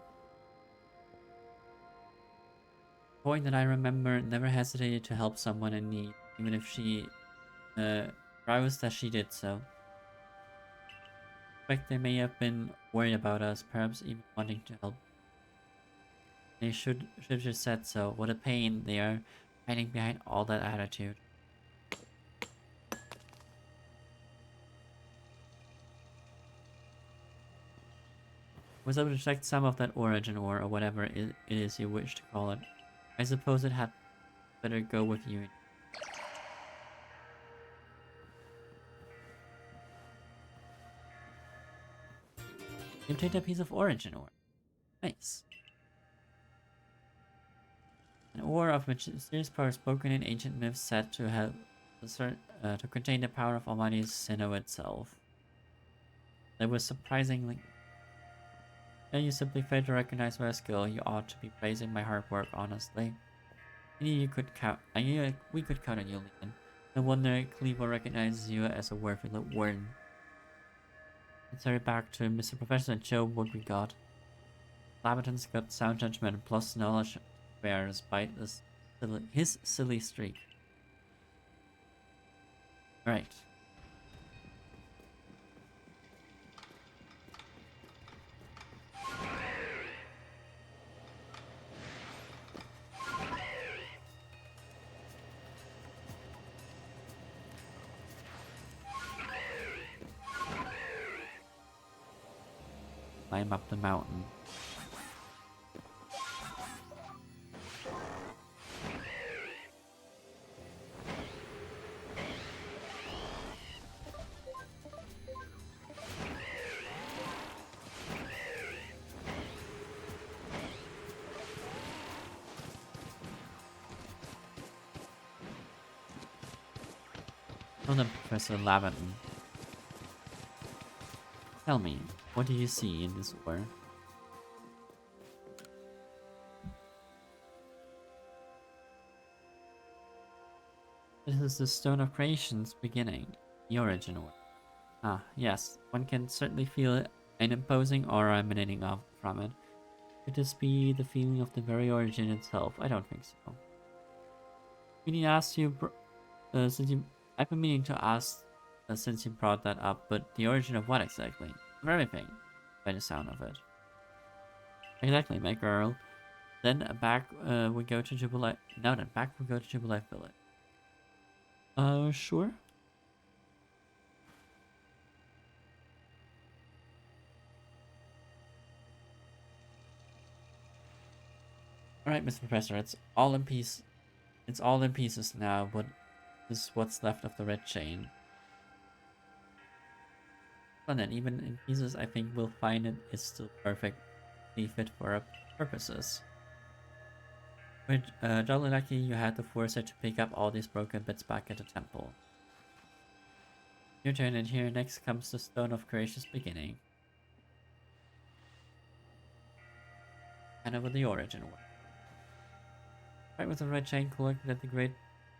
Point that I remember never hesitated to help someone in need, even if she roused that she did so. In fact, they may have been worried about us, perhaps even wanting to help. They should have just said so. What a pain they are hiding behind all that attitude. Was able to detect some of that origin ore, or whatever it is you wish to call it. I suppose it had better go with you. You take a piece of origin ore. Nice. An ore of mysterious power spoken in ancient myths said to have to contain the power of Almighty Sinnoh itself. That was surprisingly. And you simply failed to recognize my skill. You ought to be praising my hard work, honestly. I knew you could count. I knew we could count on you, Leon. No wonder Clevo recognizes you as a worthy warden. Let's hurry back to Mr. Professor and show what we got. Labaton's got sound judgment plus knowledge bear despite his silly streak. Right. Climb up the mountain. Well then, Professor Labaton. Tell me, what do you see in this ore? This is the Stone of Creation's beginning, the origin ore. Ah, yes, one can certainly feel an imposing aura emanating off from it. Could this be the feeling of the very origin itself? I don't think so. Meaning asked you, since you, I've been meaning to ask since you brought that up, but the origin of what exactly? Of everything, by the sound of it. Exactly, my girl. Then back we go to Jubilee. Now then, back we go to Jubilee Village. Sure. Alright, Mr. Professor, it's all in peace. It's all in pieces now, but this is what's left of the red chain. And then, even in pieces, I think we'll find it is still perfectly fit for our purposes. With jolly lucky you had the foresight to pick up all these broken bits back at the temple. Your turn, and here next comes the Stone of Gracious Beginning. And over the origin one. Right with the red chain collected at the great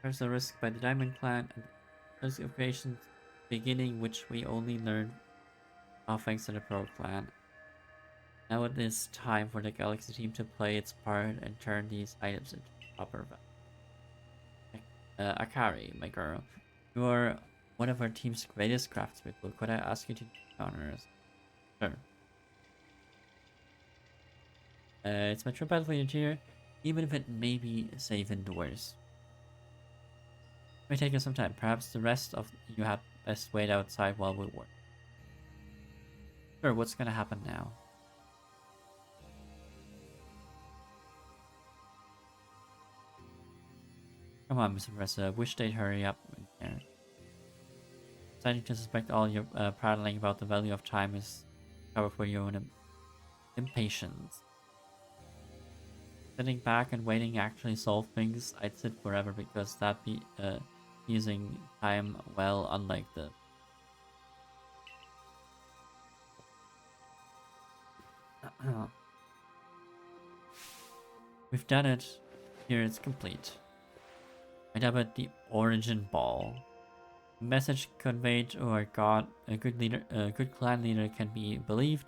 personal risk by the Diamond Clan and the of Creation's beginning, which we only learned all thanks to the Pearl Clan. Now it is time for the Galaxy team to play its part and turn these items into proper value. Akari, my girl, you are one of our team's greatest craftspeople. Could I ask you to do the honors? Sure. It's my true battle for here, even if it may be safe indoors. It may take us some time. Perhaps the rest of you had best wait outside while we work. Sure, what's gonna happen now? Come on, Mr. Professor. Wish they'd hurry up in here. Deciding to suspect all your prattling about the value of time is cover for your own impatience. Sitting back and waiting actually solve things, I'd sit forever because that'd be using time well, unlike the we've done it. Here it's complete. I dub it the Origin Ball. The message conveyed to our god, a good clan leader can be believed.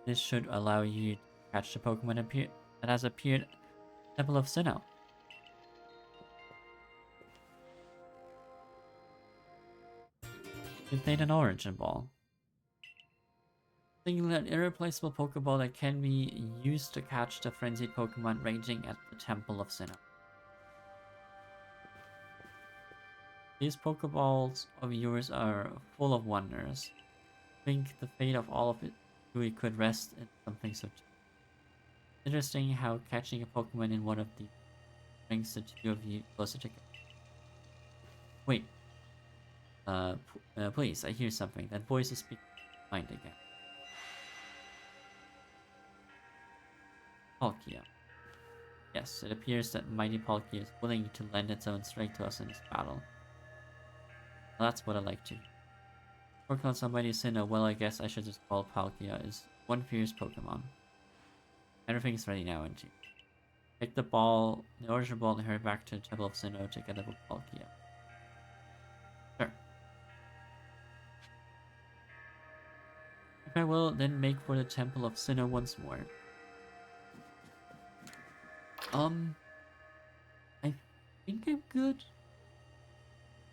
This should allow you to catch the Pokemon that has appeared at the Temple of Sinnoh. You've made an Origin Ball. Singular irreplaceable Pokeball that can be used to catch the frenzied Pokemon ranging at the Temple of Sinnoh. These Pokeballs of yours are full of wonders. Think the fate of all of it could rest in something so interesting how catching a Pokemon in one of these brings the two of you closer together. Wait. Please, I hear something. That voice is speaking mind again. Palkia. Yes, it appears that mighty Palkia is willing to lend its own strength to us in this battle. Well, that's what I like to. Work on somebody Sinnoh, well I guess I should just call Palkia is one fierce Pokemon. Everything's ready now, aren't you? Take the ball, the Origin Ball, and hurry back to the Temple of Sinnoh together with Palkia. Sure. If I will, then make for the Temple of Sinnoh once more. I think I'm good.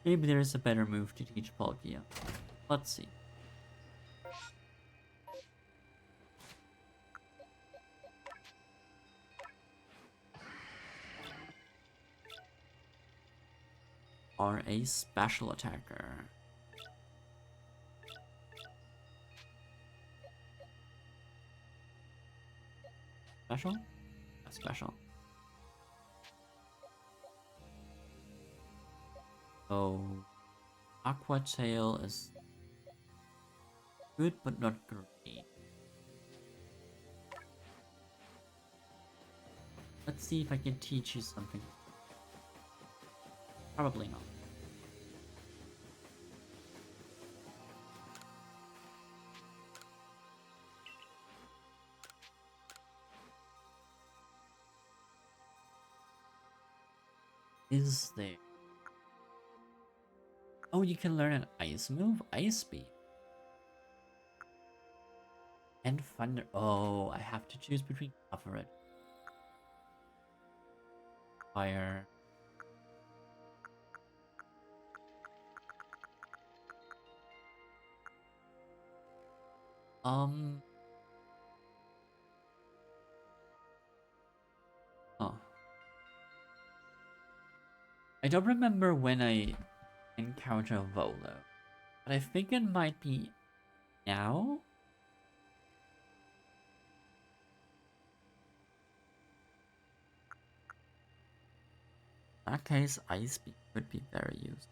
Maybe there is a better move to teach Palkia. Let's see. Are a special attacker. Special? A special. Oh, Aqua Tail is good but not great. Let's see if I can teach you something. Probably not. Is there? Oh, you can learn an ice move? Ice Beam. And thunder. Oh, I have to choose between cover it. Fire. Um. Oh. I don't remember when I encounter Volo, but I think it might be now. In that case, Ice Beam could be very useful.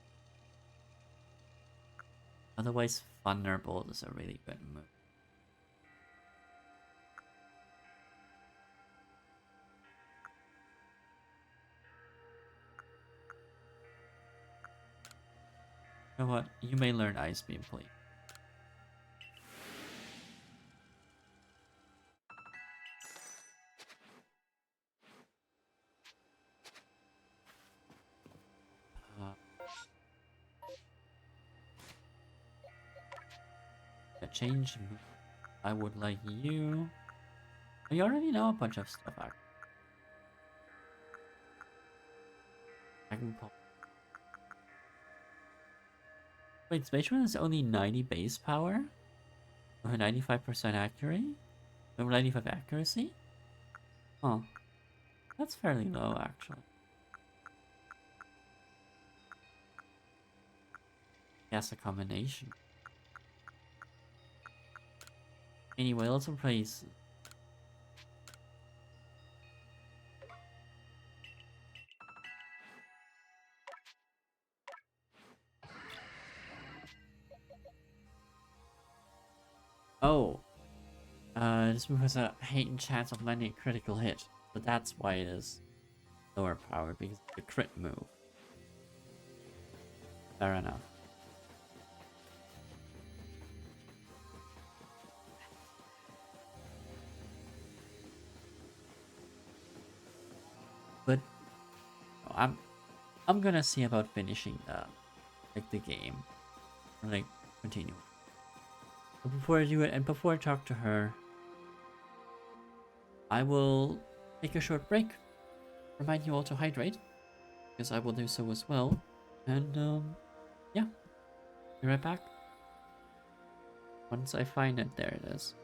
Otherwise, Thunderbolt is a really good move. You know what? You may learn Ice Beam, please. Uh, the change move. I would like you. You already know a bunch of stuff. Dragon Pulse. Wait, Space Run is only 90 base power? Or 95% accuracy? Or 95 accuracy? Huh. That's fairly low, actually. Yes, a combination. Anyway, let's replace. Oh. This move has a heightened chance of landing a critical hit. So that's why it is lower powered, because it's a crit move. Fair enough. But I'm gonna see about finishing the game. Or like continue. But before I do it and before I talk to her, I will take a short break. Remind you all to hydrate, because I will do so as well. And yeah, be right back. Once I find it, there it is.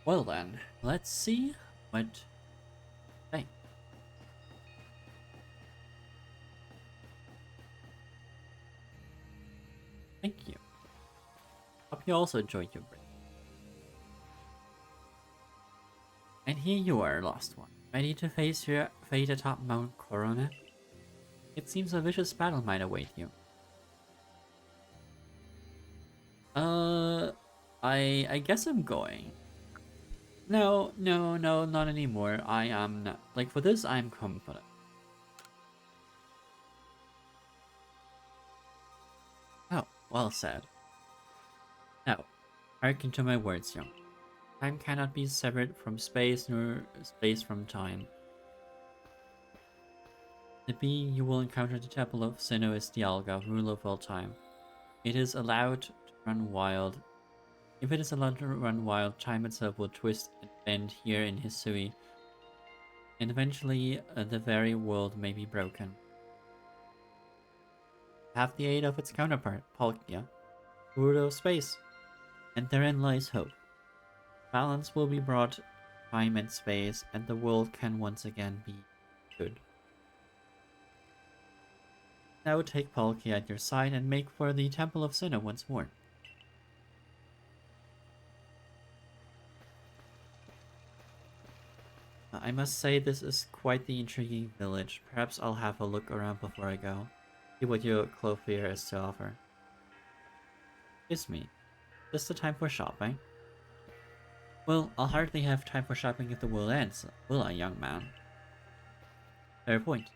Well then, let's see what. Hey, thank you. Hope you also enjoyed your break. And here you are, lost one, ready to face your fate atop Mount Coronet. It seems a vicious battle might await you. Uh, I guess I'm going. No, no, no, not anymore. I am not. Like, for this, I'm confident. Oh, well said. Now, hearken to my words, young. Time cannot be severed from space, nor space from time. The being you will encounter at the Temple of Sinnoh is Dialga, ruler of all time. It is allowed to run wild. If it is allowed to run wild, time itself will twist and bend here in Hisui, and eventually the very world may be broken. Have the aid of its counterpart, Palkia, ruler of space, and therein lies hope. Balance will be brought to time and space, and the world can once again be good. Now take Palkia at your side and make for the Temple of Sinnoh once more. I must say this is quite the intriguing village. Perhaps I'll have a look around before I go. See what your Clothier has to offer. Kiss me. Is this the time for shopping? Well, I'll hardly have time for shopping if the world ends, will I, young man? Fair point.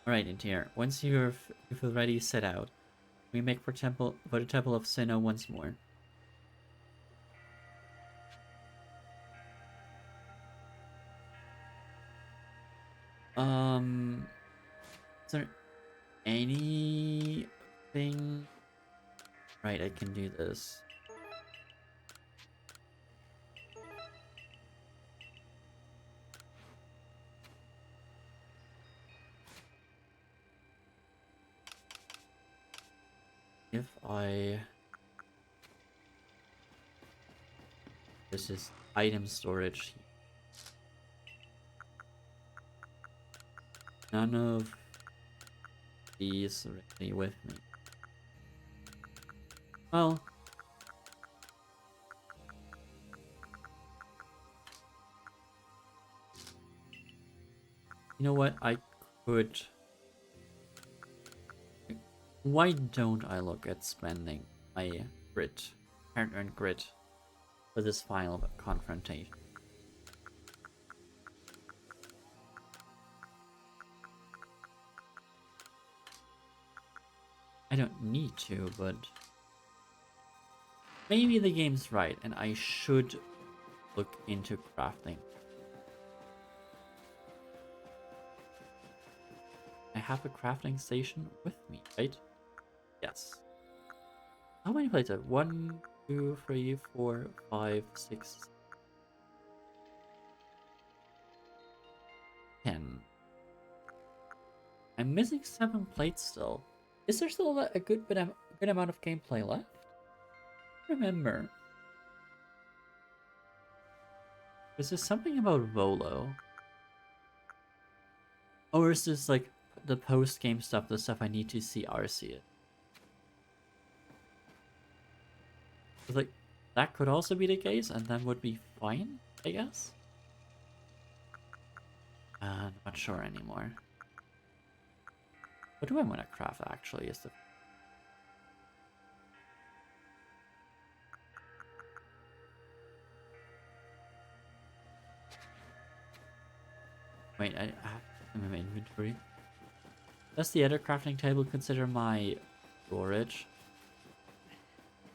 Alright, Intier, once you've already set out, we make for the Temple of Sinnoh once more. Is there anything? Right, I can do this. If I... This is item storage. None of these are really with me. Well... You know what? I could... Why don't I look at spending my grit, hard-earned grit, for this final confrontation? I don't need to, but... Maybe the game's right, and I should look into crafting. I have a crafting station with me, right? Yes. How many plates are 1, 2, 3, 4, 5, 6, 10. I'm missing 7 plates still. Is there still a good amount of gameplay left? Remember. Is there something about Volo? Or is this like the post-game stuff, the stuff I need to see Arceus? Like, that could also be the case, and then would be fine, I guess? Not sure anymore. What do I want to craft, actually, is the... Wait, I have in my inventory. Does the other crafting table consider my storage?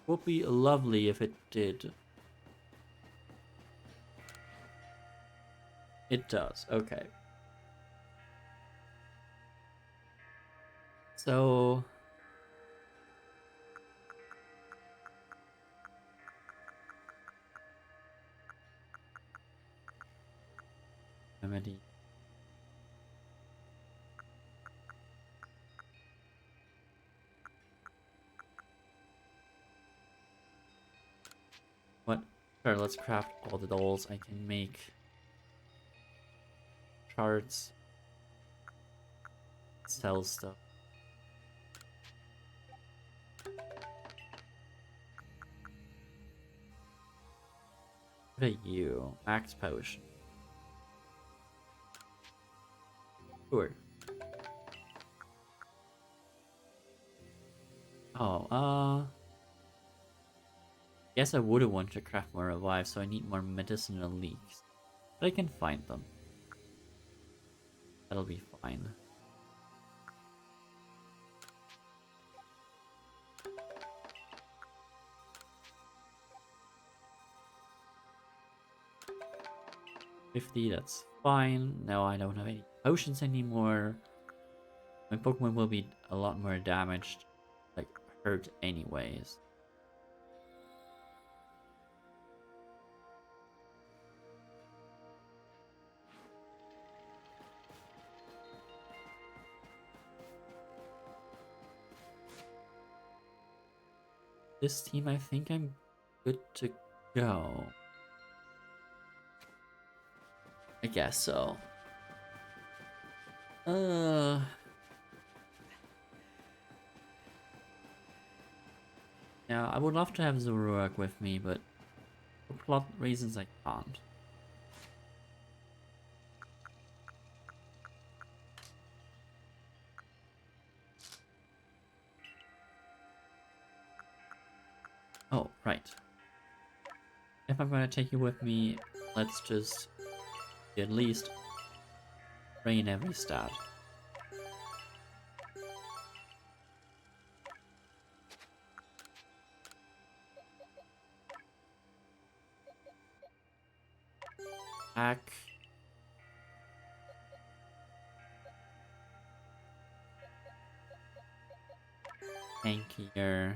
Would be lovely if it did. It does, okay. So... Remedy. What Sure, let's craft all the dolls. I can make charts, sell stuff. What about you? Max potion. Sure. Oh, guess I would've wanted to craft more revives, so I need more medicinal leaves. But I can find them. That'll be fine. $50, that's fine. Now I don't have any potions anymore. My Pokemon will be a lot more damaged, like hurt anyways. This team, I think I'm good to go. I guess so. Yeah, I would love to have Zoroark with me, but for plot reasons I can't. Oh, right. If I'm gonna take you with me, let's just at least train every stat. Attack. Tankier.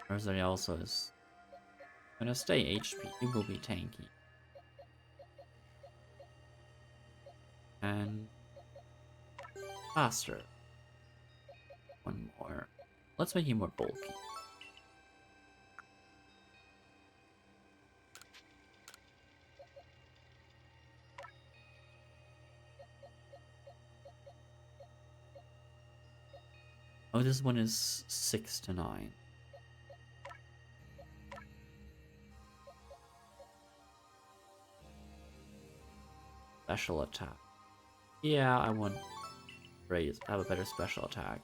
Rosary also is gonna stay HP. It will be tanky. And faster. One more. Let's make you more bulky. Oh, this one is 6 to 9. Special attack. Yeah, I want raise. Have a better special attack.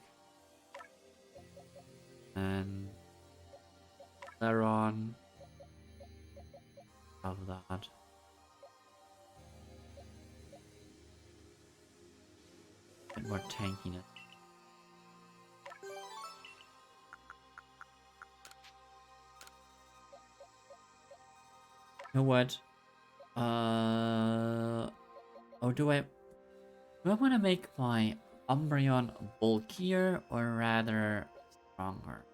And Laron. Have that. And more tankiness. You know what? Oh, do I want to make my Umbreon bulkier or rather stronger?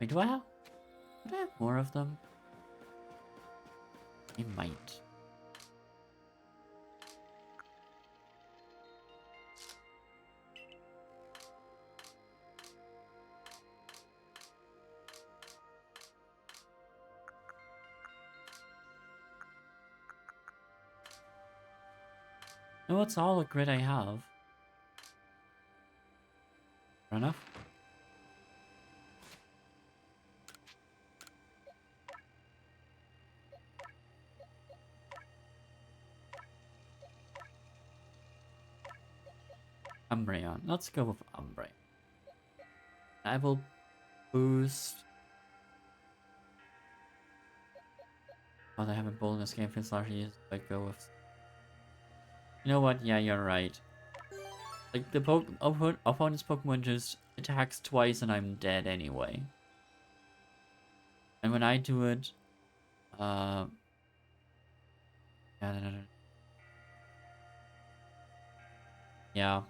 Wait, do I have more of them? I might. No, it's all the grid I have. Fair enough. Umbreon. Let's go with Umbreon. I will boost. Oh, they have a bonus game for largely used. I go with. You know what? Yeah, you're right. Like the opponent's Pokemon just attacks twice and I'm dead anyway. And when I do it, yeah, yeah.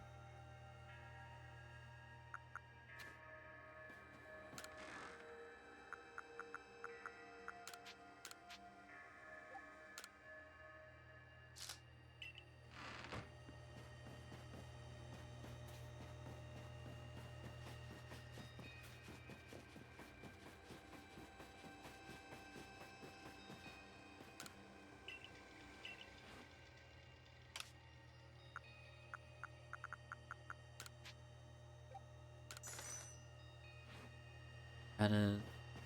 That is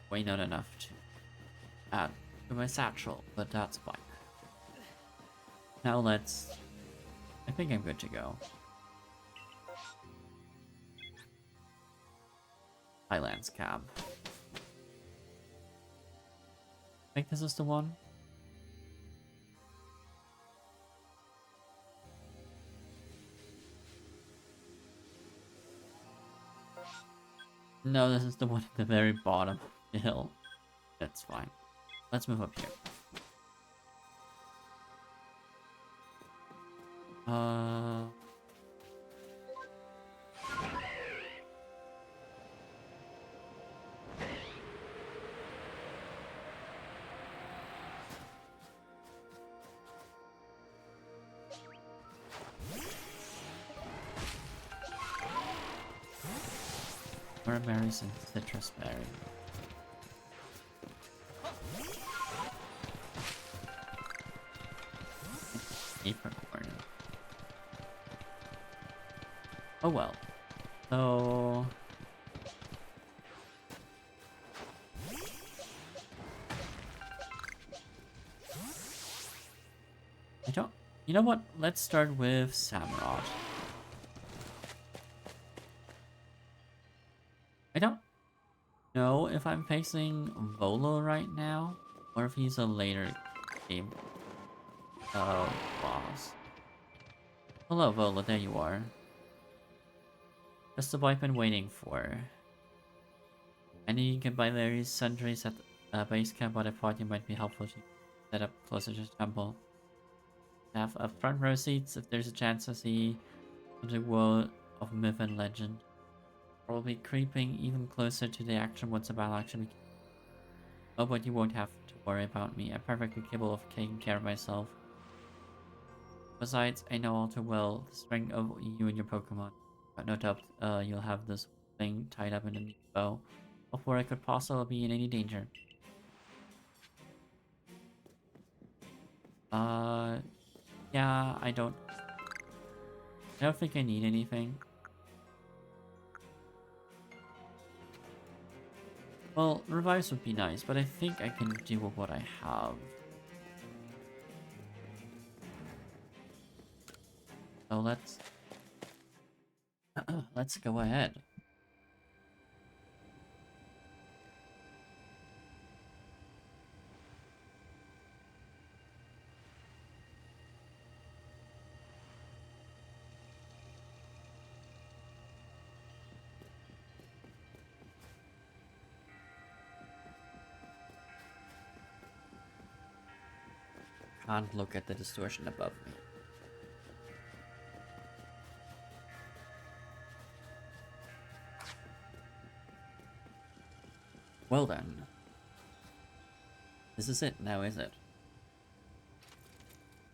way not enough to add to my satchel, but that's fine. Now let's... I think I'm good to go. Highlands cab. I think this is the one. No, this is the one at the very bottom of the hill. That's fine. Let's move up here. Berries and citrus berry. Apricorn. Oh well. So I don't. You know what? Let's start with Samurott. I don't know if I'm facing Volo right now, or if he's a later game boss. Hello, Volo, there you are. Just the boy I've been waiting for. I knew you can buy various sundries at base camp, but I thought you might be helpful to set up closer to the temple. Have a front row seats if there's a chance to see the world of myth and legend. Probably creeping even closer to the action once the battle actually begins. Oh, but you won't have to worry about me. I'm perfectly capable of taking care of myself. Besides, I know all too well the strength of you and your Pokemon. But no doubt you'll have this thing tied up in a neat bow before I could possibly be in any danger. Yeah, I don't think I need anything. Well, revives would be nice, but I think I can deal with what I have. So let's go ahead. Can't look at the distortion above me. Well then. This is it now, is it?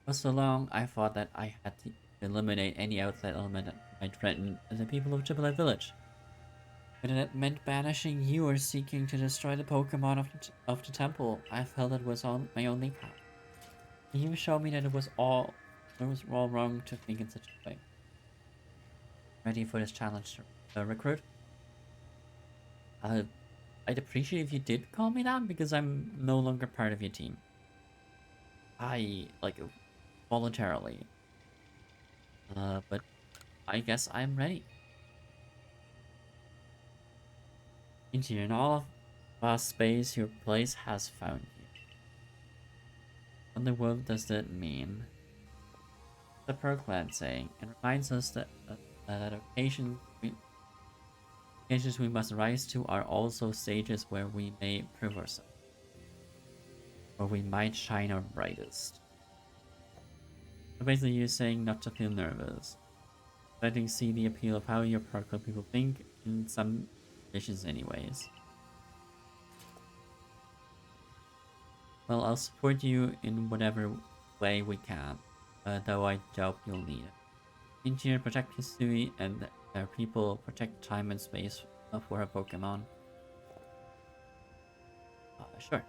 For so long, I thought that I had to eliminate any outside element that might threaten the people of Jubilee Village. But that meant banishing you or seeking to destroy the Pokemon of the temple. I felt it was my only path. You showed me that it was all wrong to think in such a way. Ready for this challenge, recruit? I'd appreciate if you did call me that because I'm no longer part of your team. Voluntarily. But I guess I'm ready. Into an all vast space your place has found you. What in the world does that mean? The Perkland saying, and reminds us that occasions we must rise to are also stages where we may prove ourselves. Or we might shine our brightest. So basically you're saying not to feel nervous. Letting see the appeal of how your Perkland people think in some conditions anyways. Well, I'll support you in whatever way we can, though I doubt you'll need it. Engineer, protect Hisui and their people, protect time and space for her Pokemon. Sure.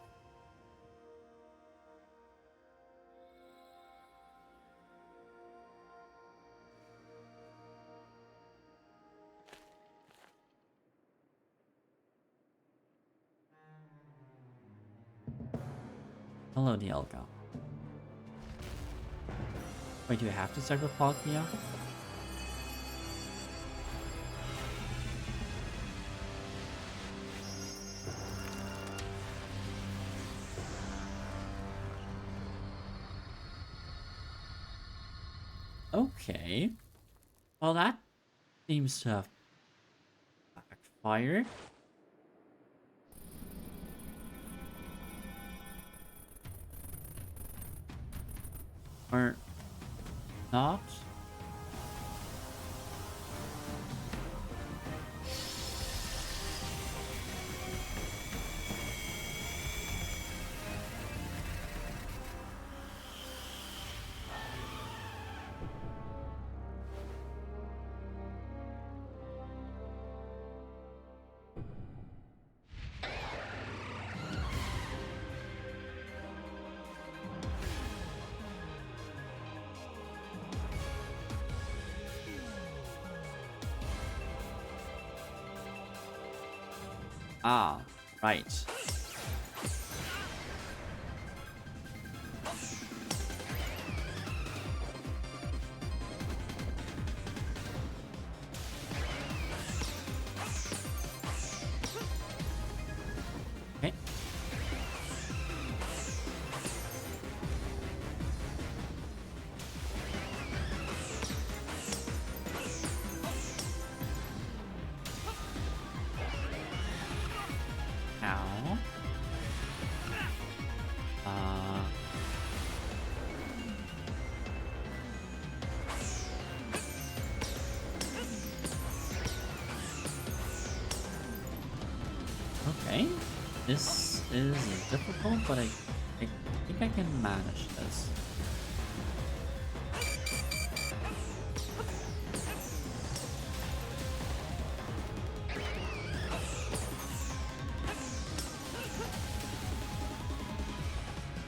Hello, Dialga. Wait, do you have to start with Palkia? Okay. Well, that seems to have backfired. Or not? Ah, right. Okay. Ow. Uh... Okay. This is difficult, but I think I can manage this.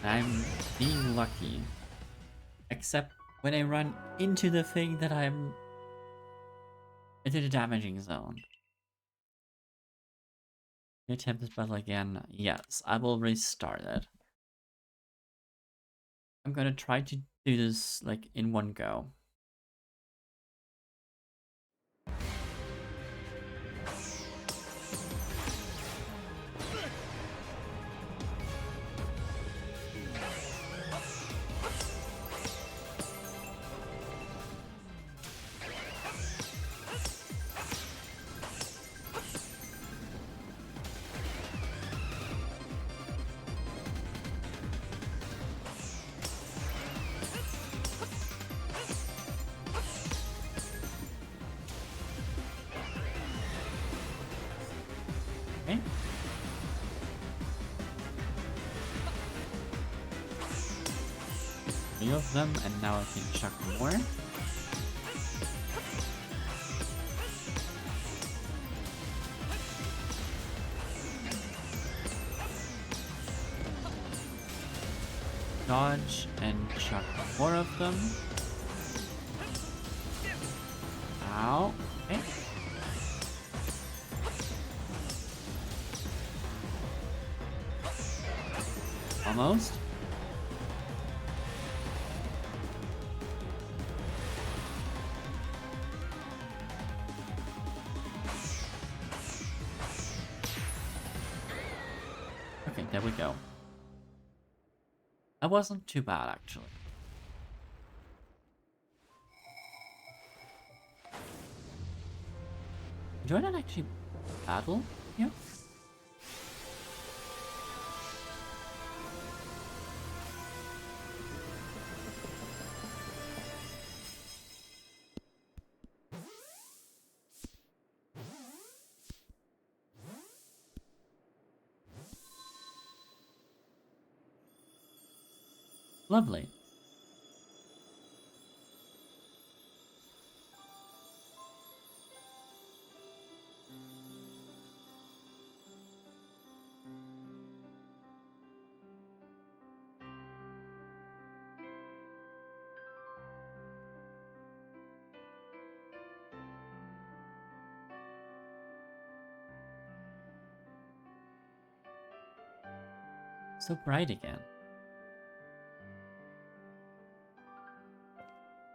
I'm being lucky. Except when I run into the thing that I'm into the damaging zone. Attempt this battle again. Yes, I will restart it. I'm gonna try to do this like in one go. Okay. Three of them, and now I can chuck more. Dodge and chuck more of them. Ow. Okay. Almost. Okay, there we go. That wasn't too bad, actually. Do I not actually battle here? Lovely. So bright again.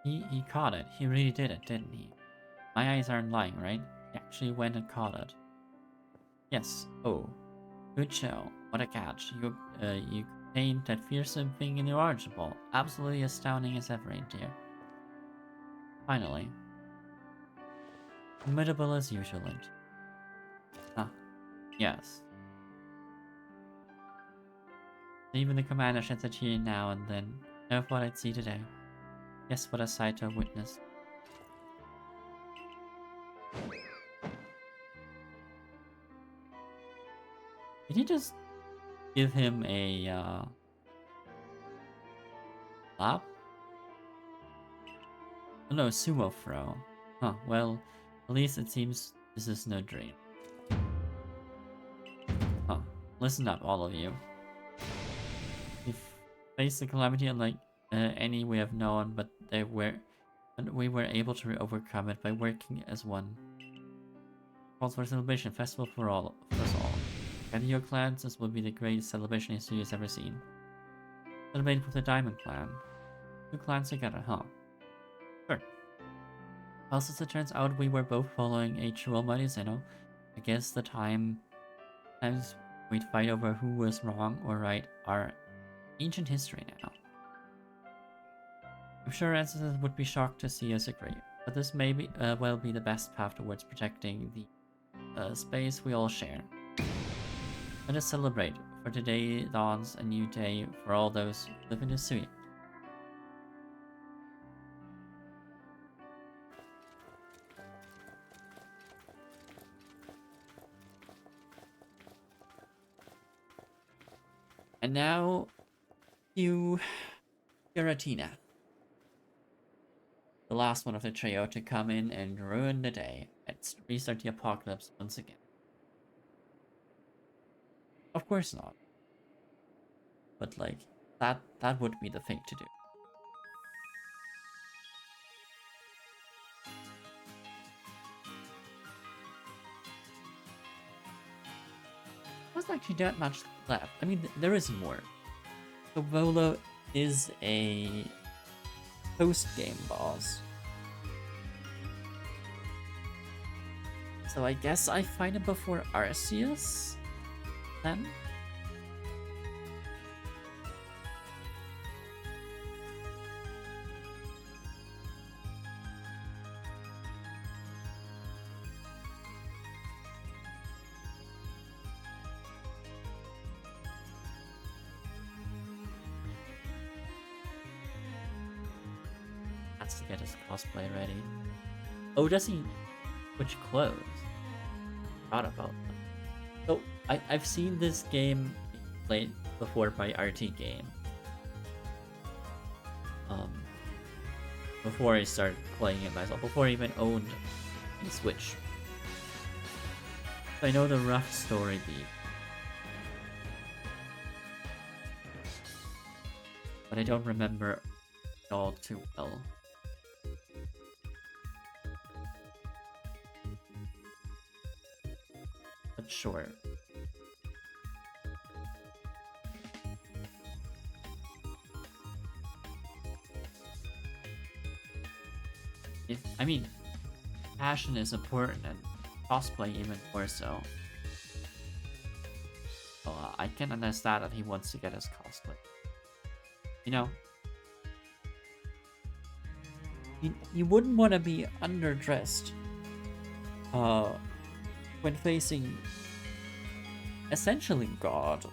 He caught it. He really did it, didn't he? My eyes aren't lying, right? He actually went and caught it. Yes. Oh. Good show. What a catch. You contained that fearsome thing in your orange ball. Absolutely astounding as ever, reindeer. Finally. Formidable as usual, ain't you? Ah, yes. Even the commander sheds a tear now and then. Never thought I'd see today. Yes, what a sight to have witnessed. Did he just give him a, lap? Oh no, sumo throw. Huh, well, at least it seems this is no dream. Huh, listen up, all of you. We've faced the calamity unlike any we have known, but we were able to overcome it by working as one. Calls for a celebration, festival for us all. Gather your clans, this will be the greatest celebration history has ever seen. Celebrate with the Diamond Clan. 2 clans together, huh? Sure. Also, as it turns out, we were both following a true Almighty Zeno. I guess the times we'd fight over who was wrong or right are ancient history now. I'm sure ancestors would be shocked to see us agree, but this may well be the best path towards protecting the space we all share. Let us celebrate, for today dawns a new day for all those who live in the Sui. And now, you, Giratina. The last one of the trio to come in and ruin the day. Let's restart the apocalypse once again. Of course not. But like, that would be the thing to do. There's actually not much left. I mean, there is more. So Volo is a post-game boss. So I guess I find it before Arceus? Then? Has to get his cosplay ready. Oh, does he switch clothes? Forgot about that. So, I've seen this game played before by RT Game. Before I started playing it myself, before I even owned a Switch. So I know the rough story beat. But I don't remember it all too well. But sure. I mean, passion is important and cosplay even more so. So I can understand that he wants to get his cosplay. You know, you wouldn't want to be underdressed when facing essentially God.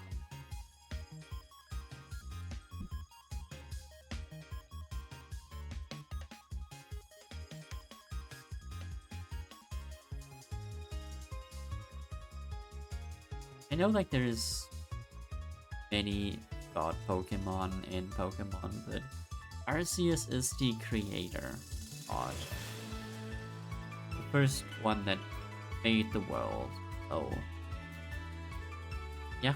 I know like there's many God Pokemon in Pokemon, but Arceus is the creator God. The first one that made the world. Oh. Yeah.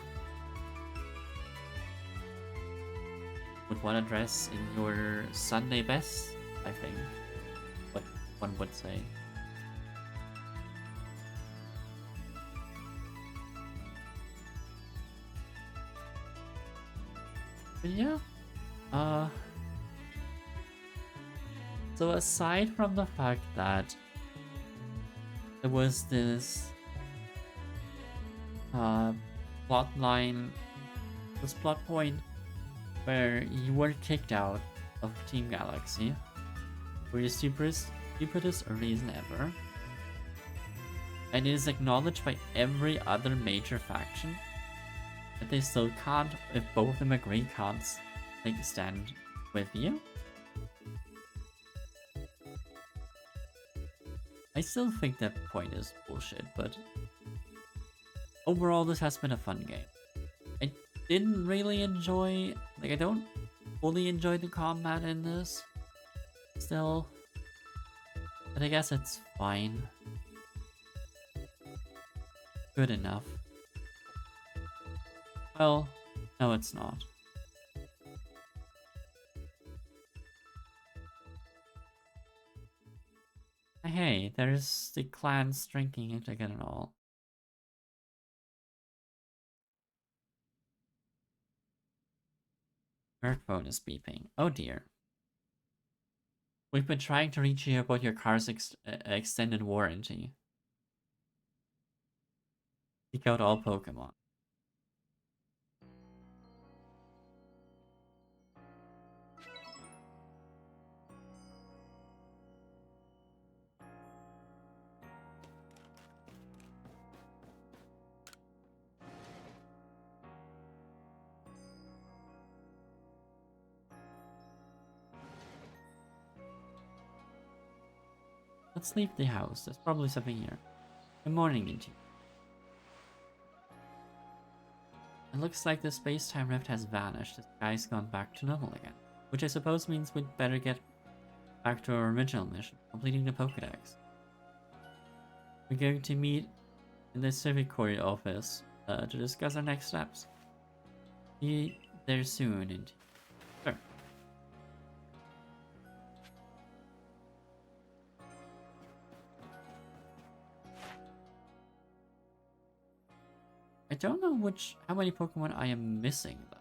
Would want to dress in your Sunday best, I think. What one would say. But yeah. So aside from the fact that there was this plot line, this plot point where you were kicked out of Team Galaxy for your stupidest reason ever, and it is acknowledged by every other major faction that they still can't, if both of them agree, can't like stand with you. I still think that point is bullshit, but overall this has been a fun game. I didn't really enjoy, like I don't fully enjoy the combat in this still, but I guess it's fine. Good enough. Well, no it's not. Hey, there's the clans drinking it again and all. Your phone is beeping. Oh dear. We've been trying to reach you about your car's extended warranty. Seek out all Pokemon. Let's leave the house. There's probably something here. Good morning, Inti. It looks like the space-time rift has vanished. The sky's gone back to normal again. Which I suppose means we'd better get back to our original mission, completing the Pokedex. We're going to meet in the Civic Courier office to discuss our next steps. See you there soon, Inti. Sure. I don't know how many Pokemon I am missing though.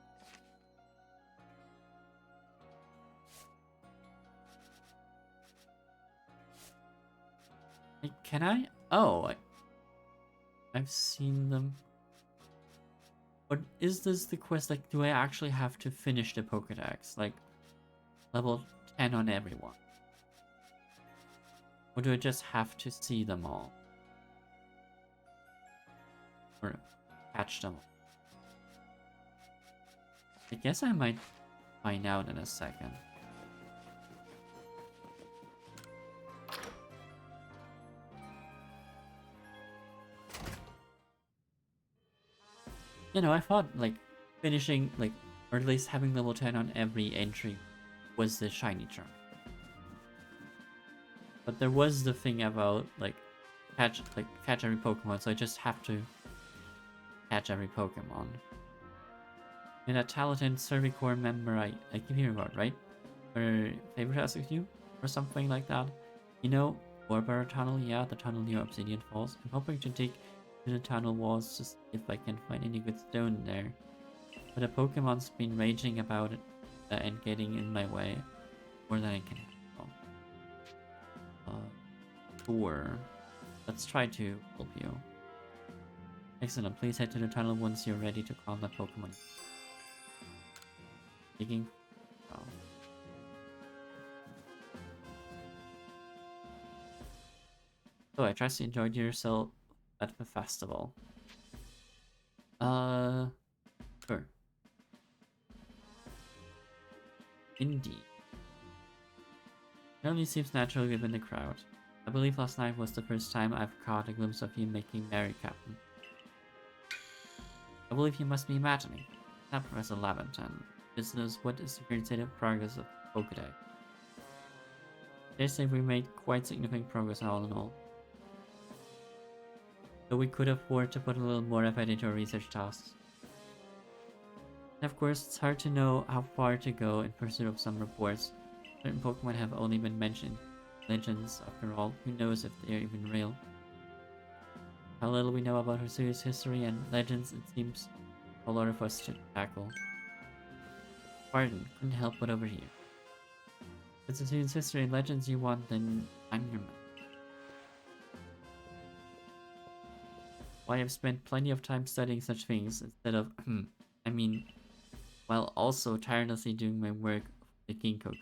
Like, can I? Oh, I've seen them. But is this the quest? Like, do I actually have to finish the Pokedex? Like, level 10 on everyone? Or do I just have to see them all? Or catch them all? I guess I might find out in a second. You know, I thought, like, finishing, like, or at least having level 10 on every entry was the shiny charm. But there was the thing about, like, catch every Pokemon, so I just have to catch every Pokemon. And a talented Survey Corps member I keep hearing about, right? Or favorite house with you? Or something like that. You know, Warborough Tunnel, yeah, the tunnel near Obsidian Falls. I'm hoping to dig to the tunnel walls to see if I can find any good stone there. But a Pokemon's been raging about it and getting in my way more than I can handle. Sure. Let's try to help you. Excellent, please head to the tunnel once you're ready to calm the Pokemon. Digging. Oh. So I trust you enjoyed yourself at the festival. Sure. Indeed. It only seems natural given the crowd. I believe last night was the first time I've caught a glimpse of you making merry, Captain. I believe you must be imagining. Not Professor Laventon. Business, what is the current state of progress of Pokedex? They say we made quite significant progress all in all. Though we could afford to put a little more effort into our research tasks. And of course, it's hard to know how far to go in pursuit of some reports. Certain Pokemon have only been mentioned. Legends, after all, who knows if they are even real. How little we know about Arceus' history and legends, it seems a lot of us to tackle. Pardon, couldn't help but overhear. If it's a student's history and legends you want, then I'm your man. Why I've spent plenty of time studying such things instead of, I mean, while also tirelessly doing my work of the Ginkgo.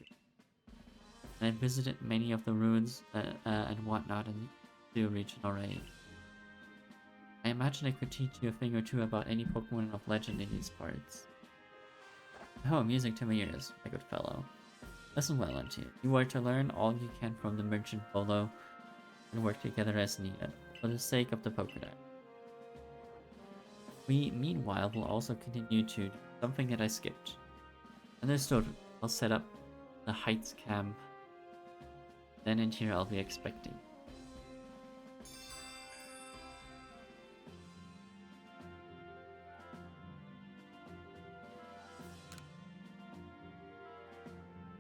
And I visited many of the ruins and whatnot in the region already. I imagine I could teach you a thing or two about any Pokemon of legend in these parts. Oh, music to my ears, my good fellow. Listen well unto you. You are to learn all you can from the merchant Polo and work together as needed, for the sake of the Pokédex. We, meanwhile, will also continue to do something that I skipped. Understood. I'll set up the Heights camp. Then in here I'll be expecting.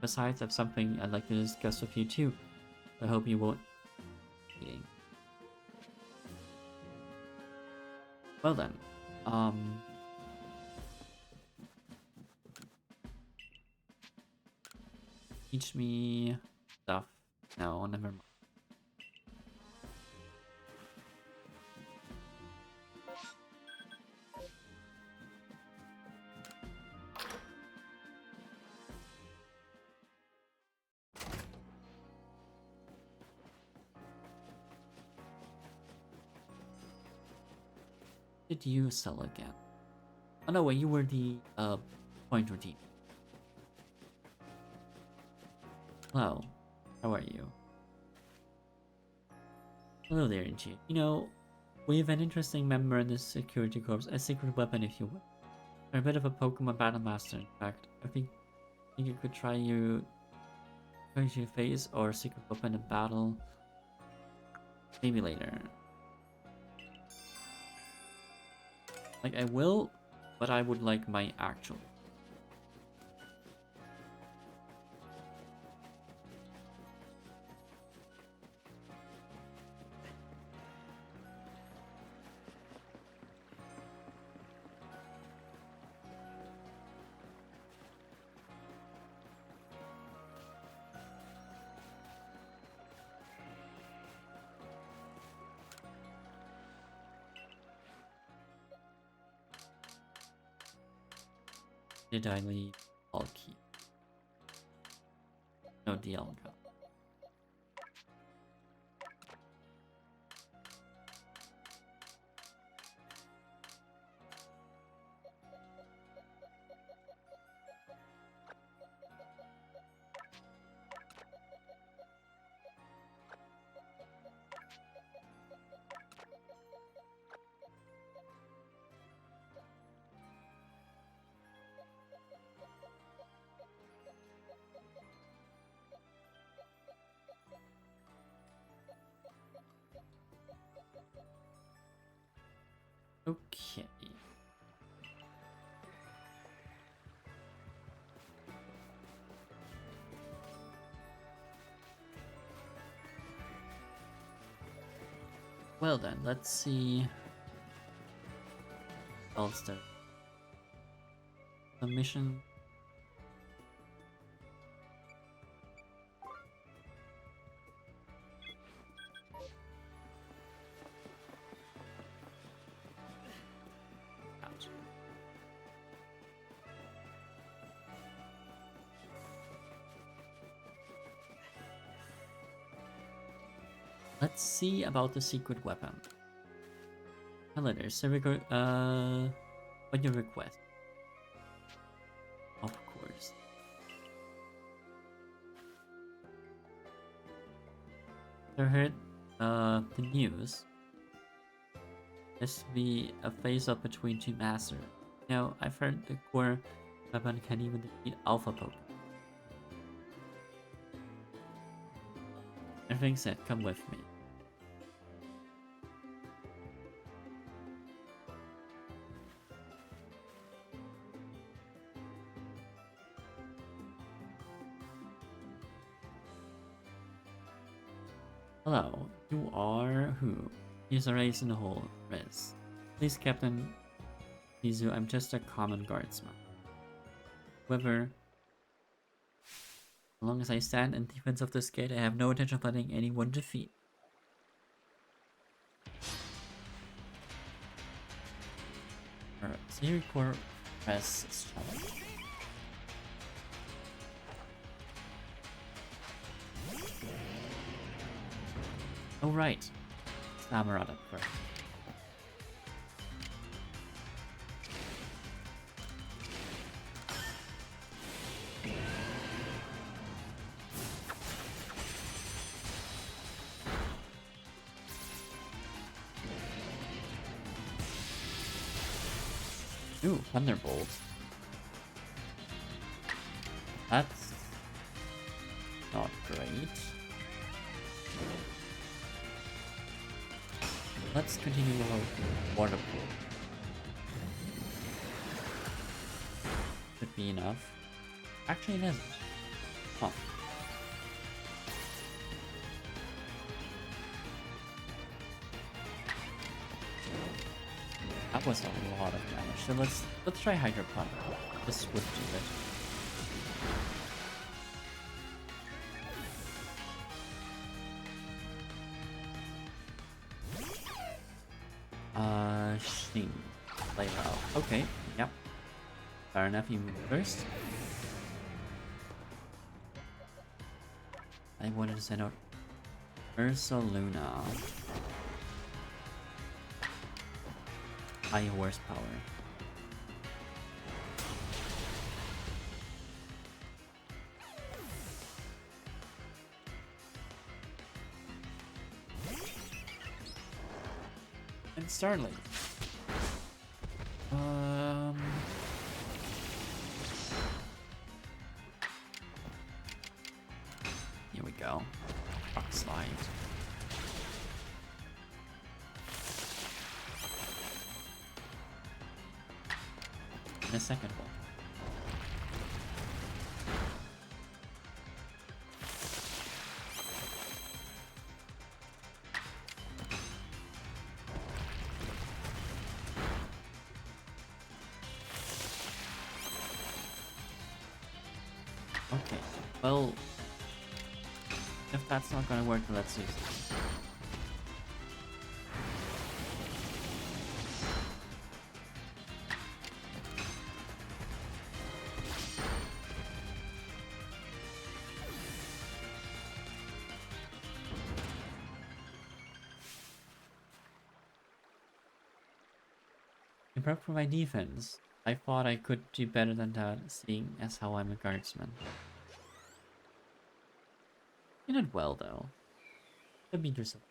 Besides, I have something I'd like to discuss with you too. I hope you won't be eating. Well then, teach me stuff. No, never mind. Did you sell again? Oh no, wait, you were the point routine. Hello, how are you? Hello there, Inchi. You know, we have an interesting member in this security corps, a secret weapon if you will. You're a bit of a Pokemon battle master, in fact. I think you could try your face or secret weapon in battle. Maybe later. Like, I will, but I would like my actual. Did I leave Alki? No, Dialga. Okay. Well then, let's see. Ulster. The mission. Ouch. Let's see about the secret weapon. Hello there, what your request? Of course. I heard the news. This to be a face-off between two masters. Now, I've heard the core weapon can even defeat Alpha Pokemon. Everything said, come with me. Hello, you are who? He's a race in the hole, Riz. Please, Captain Mizu, I'm just a common guardsman. However, As long as I stand in defense of this gate, I have no intention of letting anyone defeat. Alright, Secret Core press challenge. Oh right, Samarada first. Ooh, Thunderbolt. That's not great. Let's continue with Water Pool. Should be enough. Actually, it isn't. Huh. That was a lot of damage. So let's try Hydro Pump. This would do it. Shing. Play well. Okay, yep. Fair enough, you move first. I wanted to send out Ursaluna. High horsepower. And Starling. Here we go. Rock slide. And a second one. Okay, well, if that's not gonna work, then let's use this. In prep for my defense, I thought I could do better than that, seeing as how I'm a guardsman. You did well, though. You beat yourself.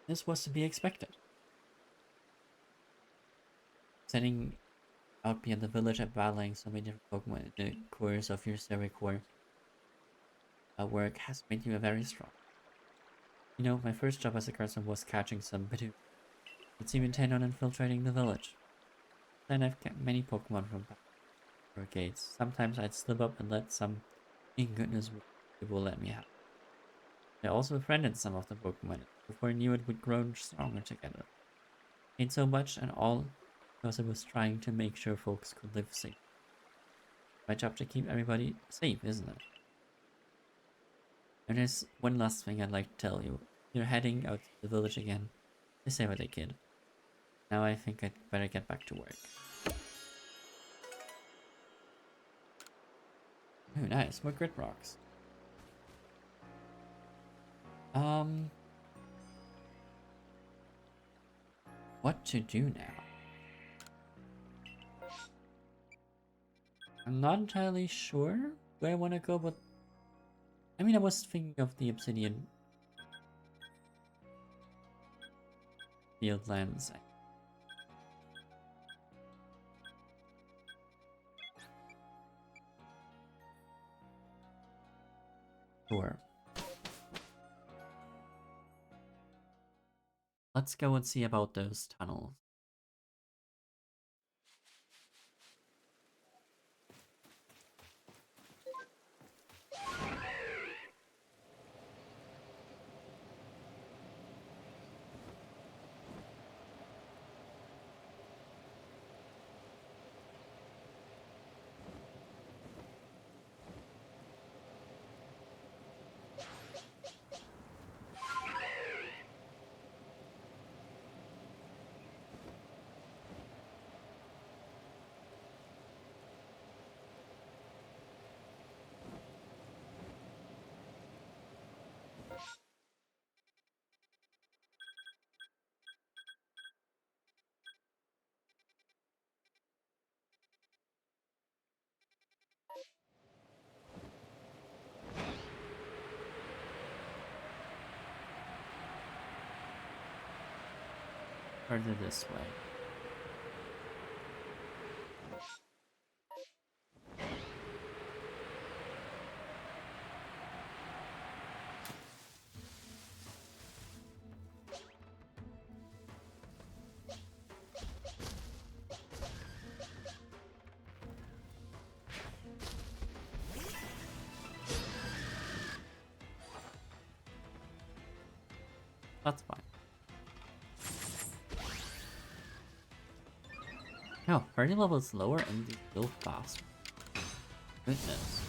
This was to be expected. Setting out beyond the village and battling so many different Pokemon in the course of your Survey Core work has made you very strong. You know, my first job as a guardsman was catching some Bidoof. It seemed intent on infiltrating the village. Then I've kept many Pokemon from back gates. Sometimes I'd slip up and let some in goodness people let me out. I also befriended some of the Pokemon. Before I knew it, would grow stronger together. Ain't so much and all because I was trying to make sure folks could live safe. My job to keep everybody safe, isn't it? And there's one last thing I'd like to tell you. You're heading out to the village again. They say what they kid. Now I think I'd better get back to work. Oh, nice. More grit rocks. What to do now? I'm not entirely sure where I want to go, but I mean, I was thinking of the obsidian field lands. Sure. Let's go and see about those tunnels. further this way. That's fine. No, party level is lower and they build faster. Goodness.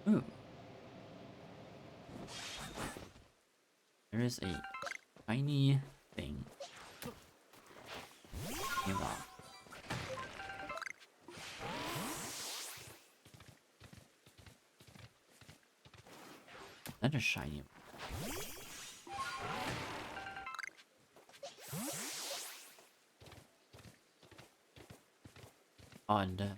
Ooh. There is a tiny thing. Give off. That is shiny. Odd.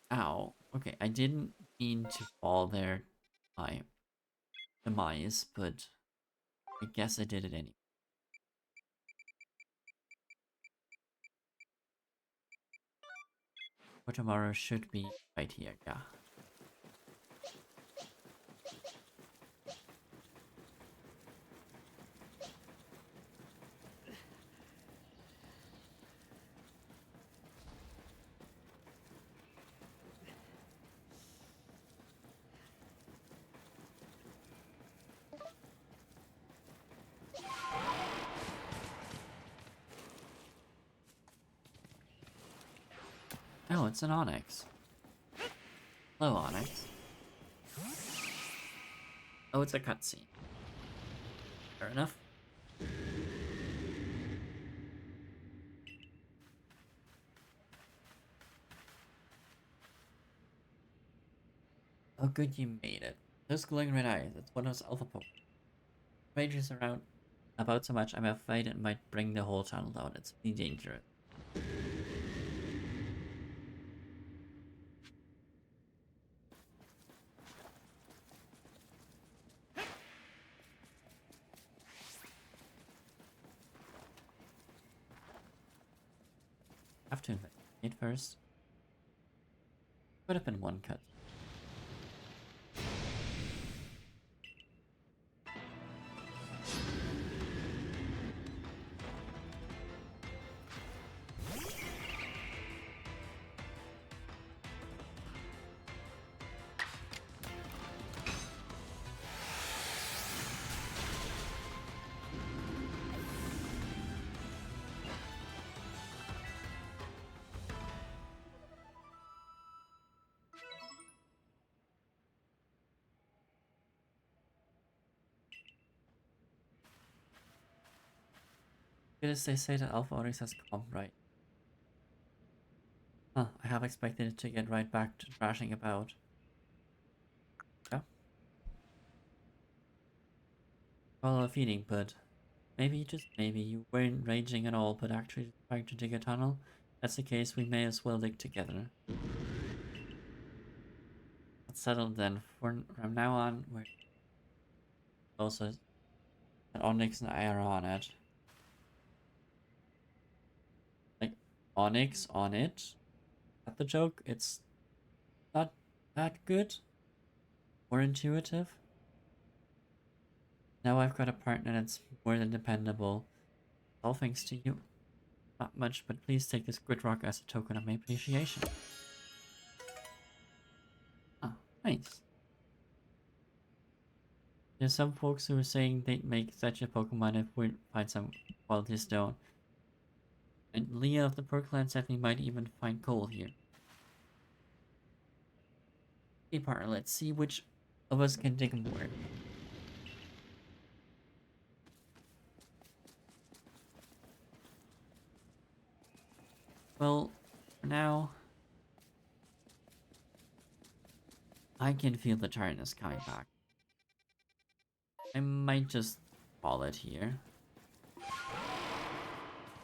Ow. Okay, I didn't mean to fall there by demise, but I guess I did it anyway. For tomorrow should be right here, yeah. Oh, it's an Onyx. Hello, Onyx. Oh, it's a cutscene. Fair enough. Oh, good, you made it. Those glowing red eyes, it's one of those alpha Pokemon. Rages around about so much, I'm afraid it might bring the whole tunnel down. It's really dangerous. Have to investigate first. Could have been one cut. Because they say that Alpha Onyx has come right. Huh, I have expected it to get right back to thrashing about. Yeah. Well, a feeling, but maybe, just maybe, you weren't raging at all, but actually trying to dig a tunnel. If that's the case, we may as well dig together. Let's settle then. From now on, we're also an Onyx and I are on it. Like, Onyx on it? Is that the joke? It's not that good or intuitive. Now I've got a partner that's more than dependable. All thanks to you. Not much, but please take this grid rock as a token of my appreciation. Oh, nice. There's some folks who are saying they'd make such a Pokemon if we find some quality stone. And Leah of the Perkland said we might even find gold here. Okay, partner, let's see which of us can dig more. Well, for now, I can feel the tiredness coming back. I might just call it here.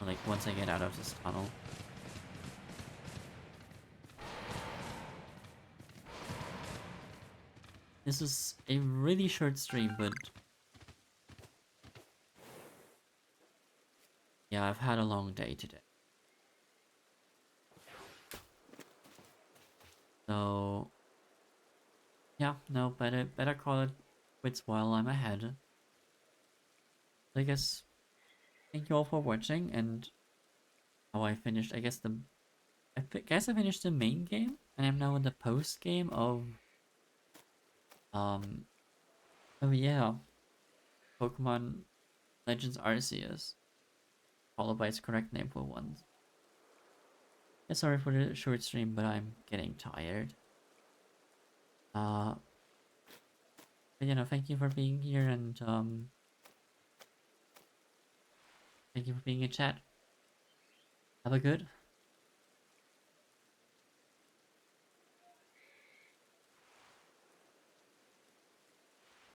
Like, once I get out of this tunnel. This is a really short stream, but... yeah, I've had a long day today. So... yeah, no, better call it quits while I'm ahead. So I guess... thank you all for watching, and... how I finished, I guess guess I finished the main game, and I'm now in the post game of... oh yeah. Pokemon Legends Arceus. Followed by its correct name for once. Yeah, sorry for the short stream, but I'm getting tired. But thank you for being here, and thank you for being in chat. Have a good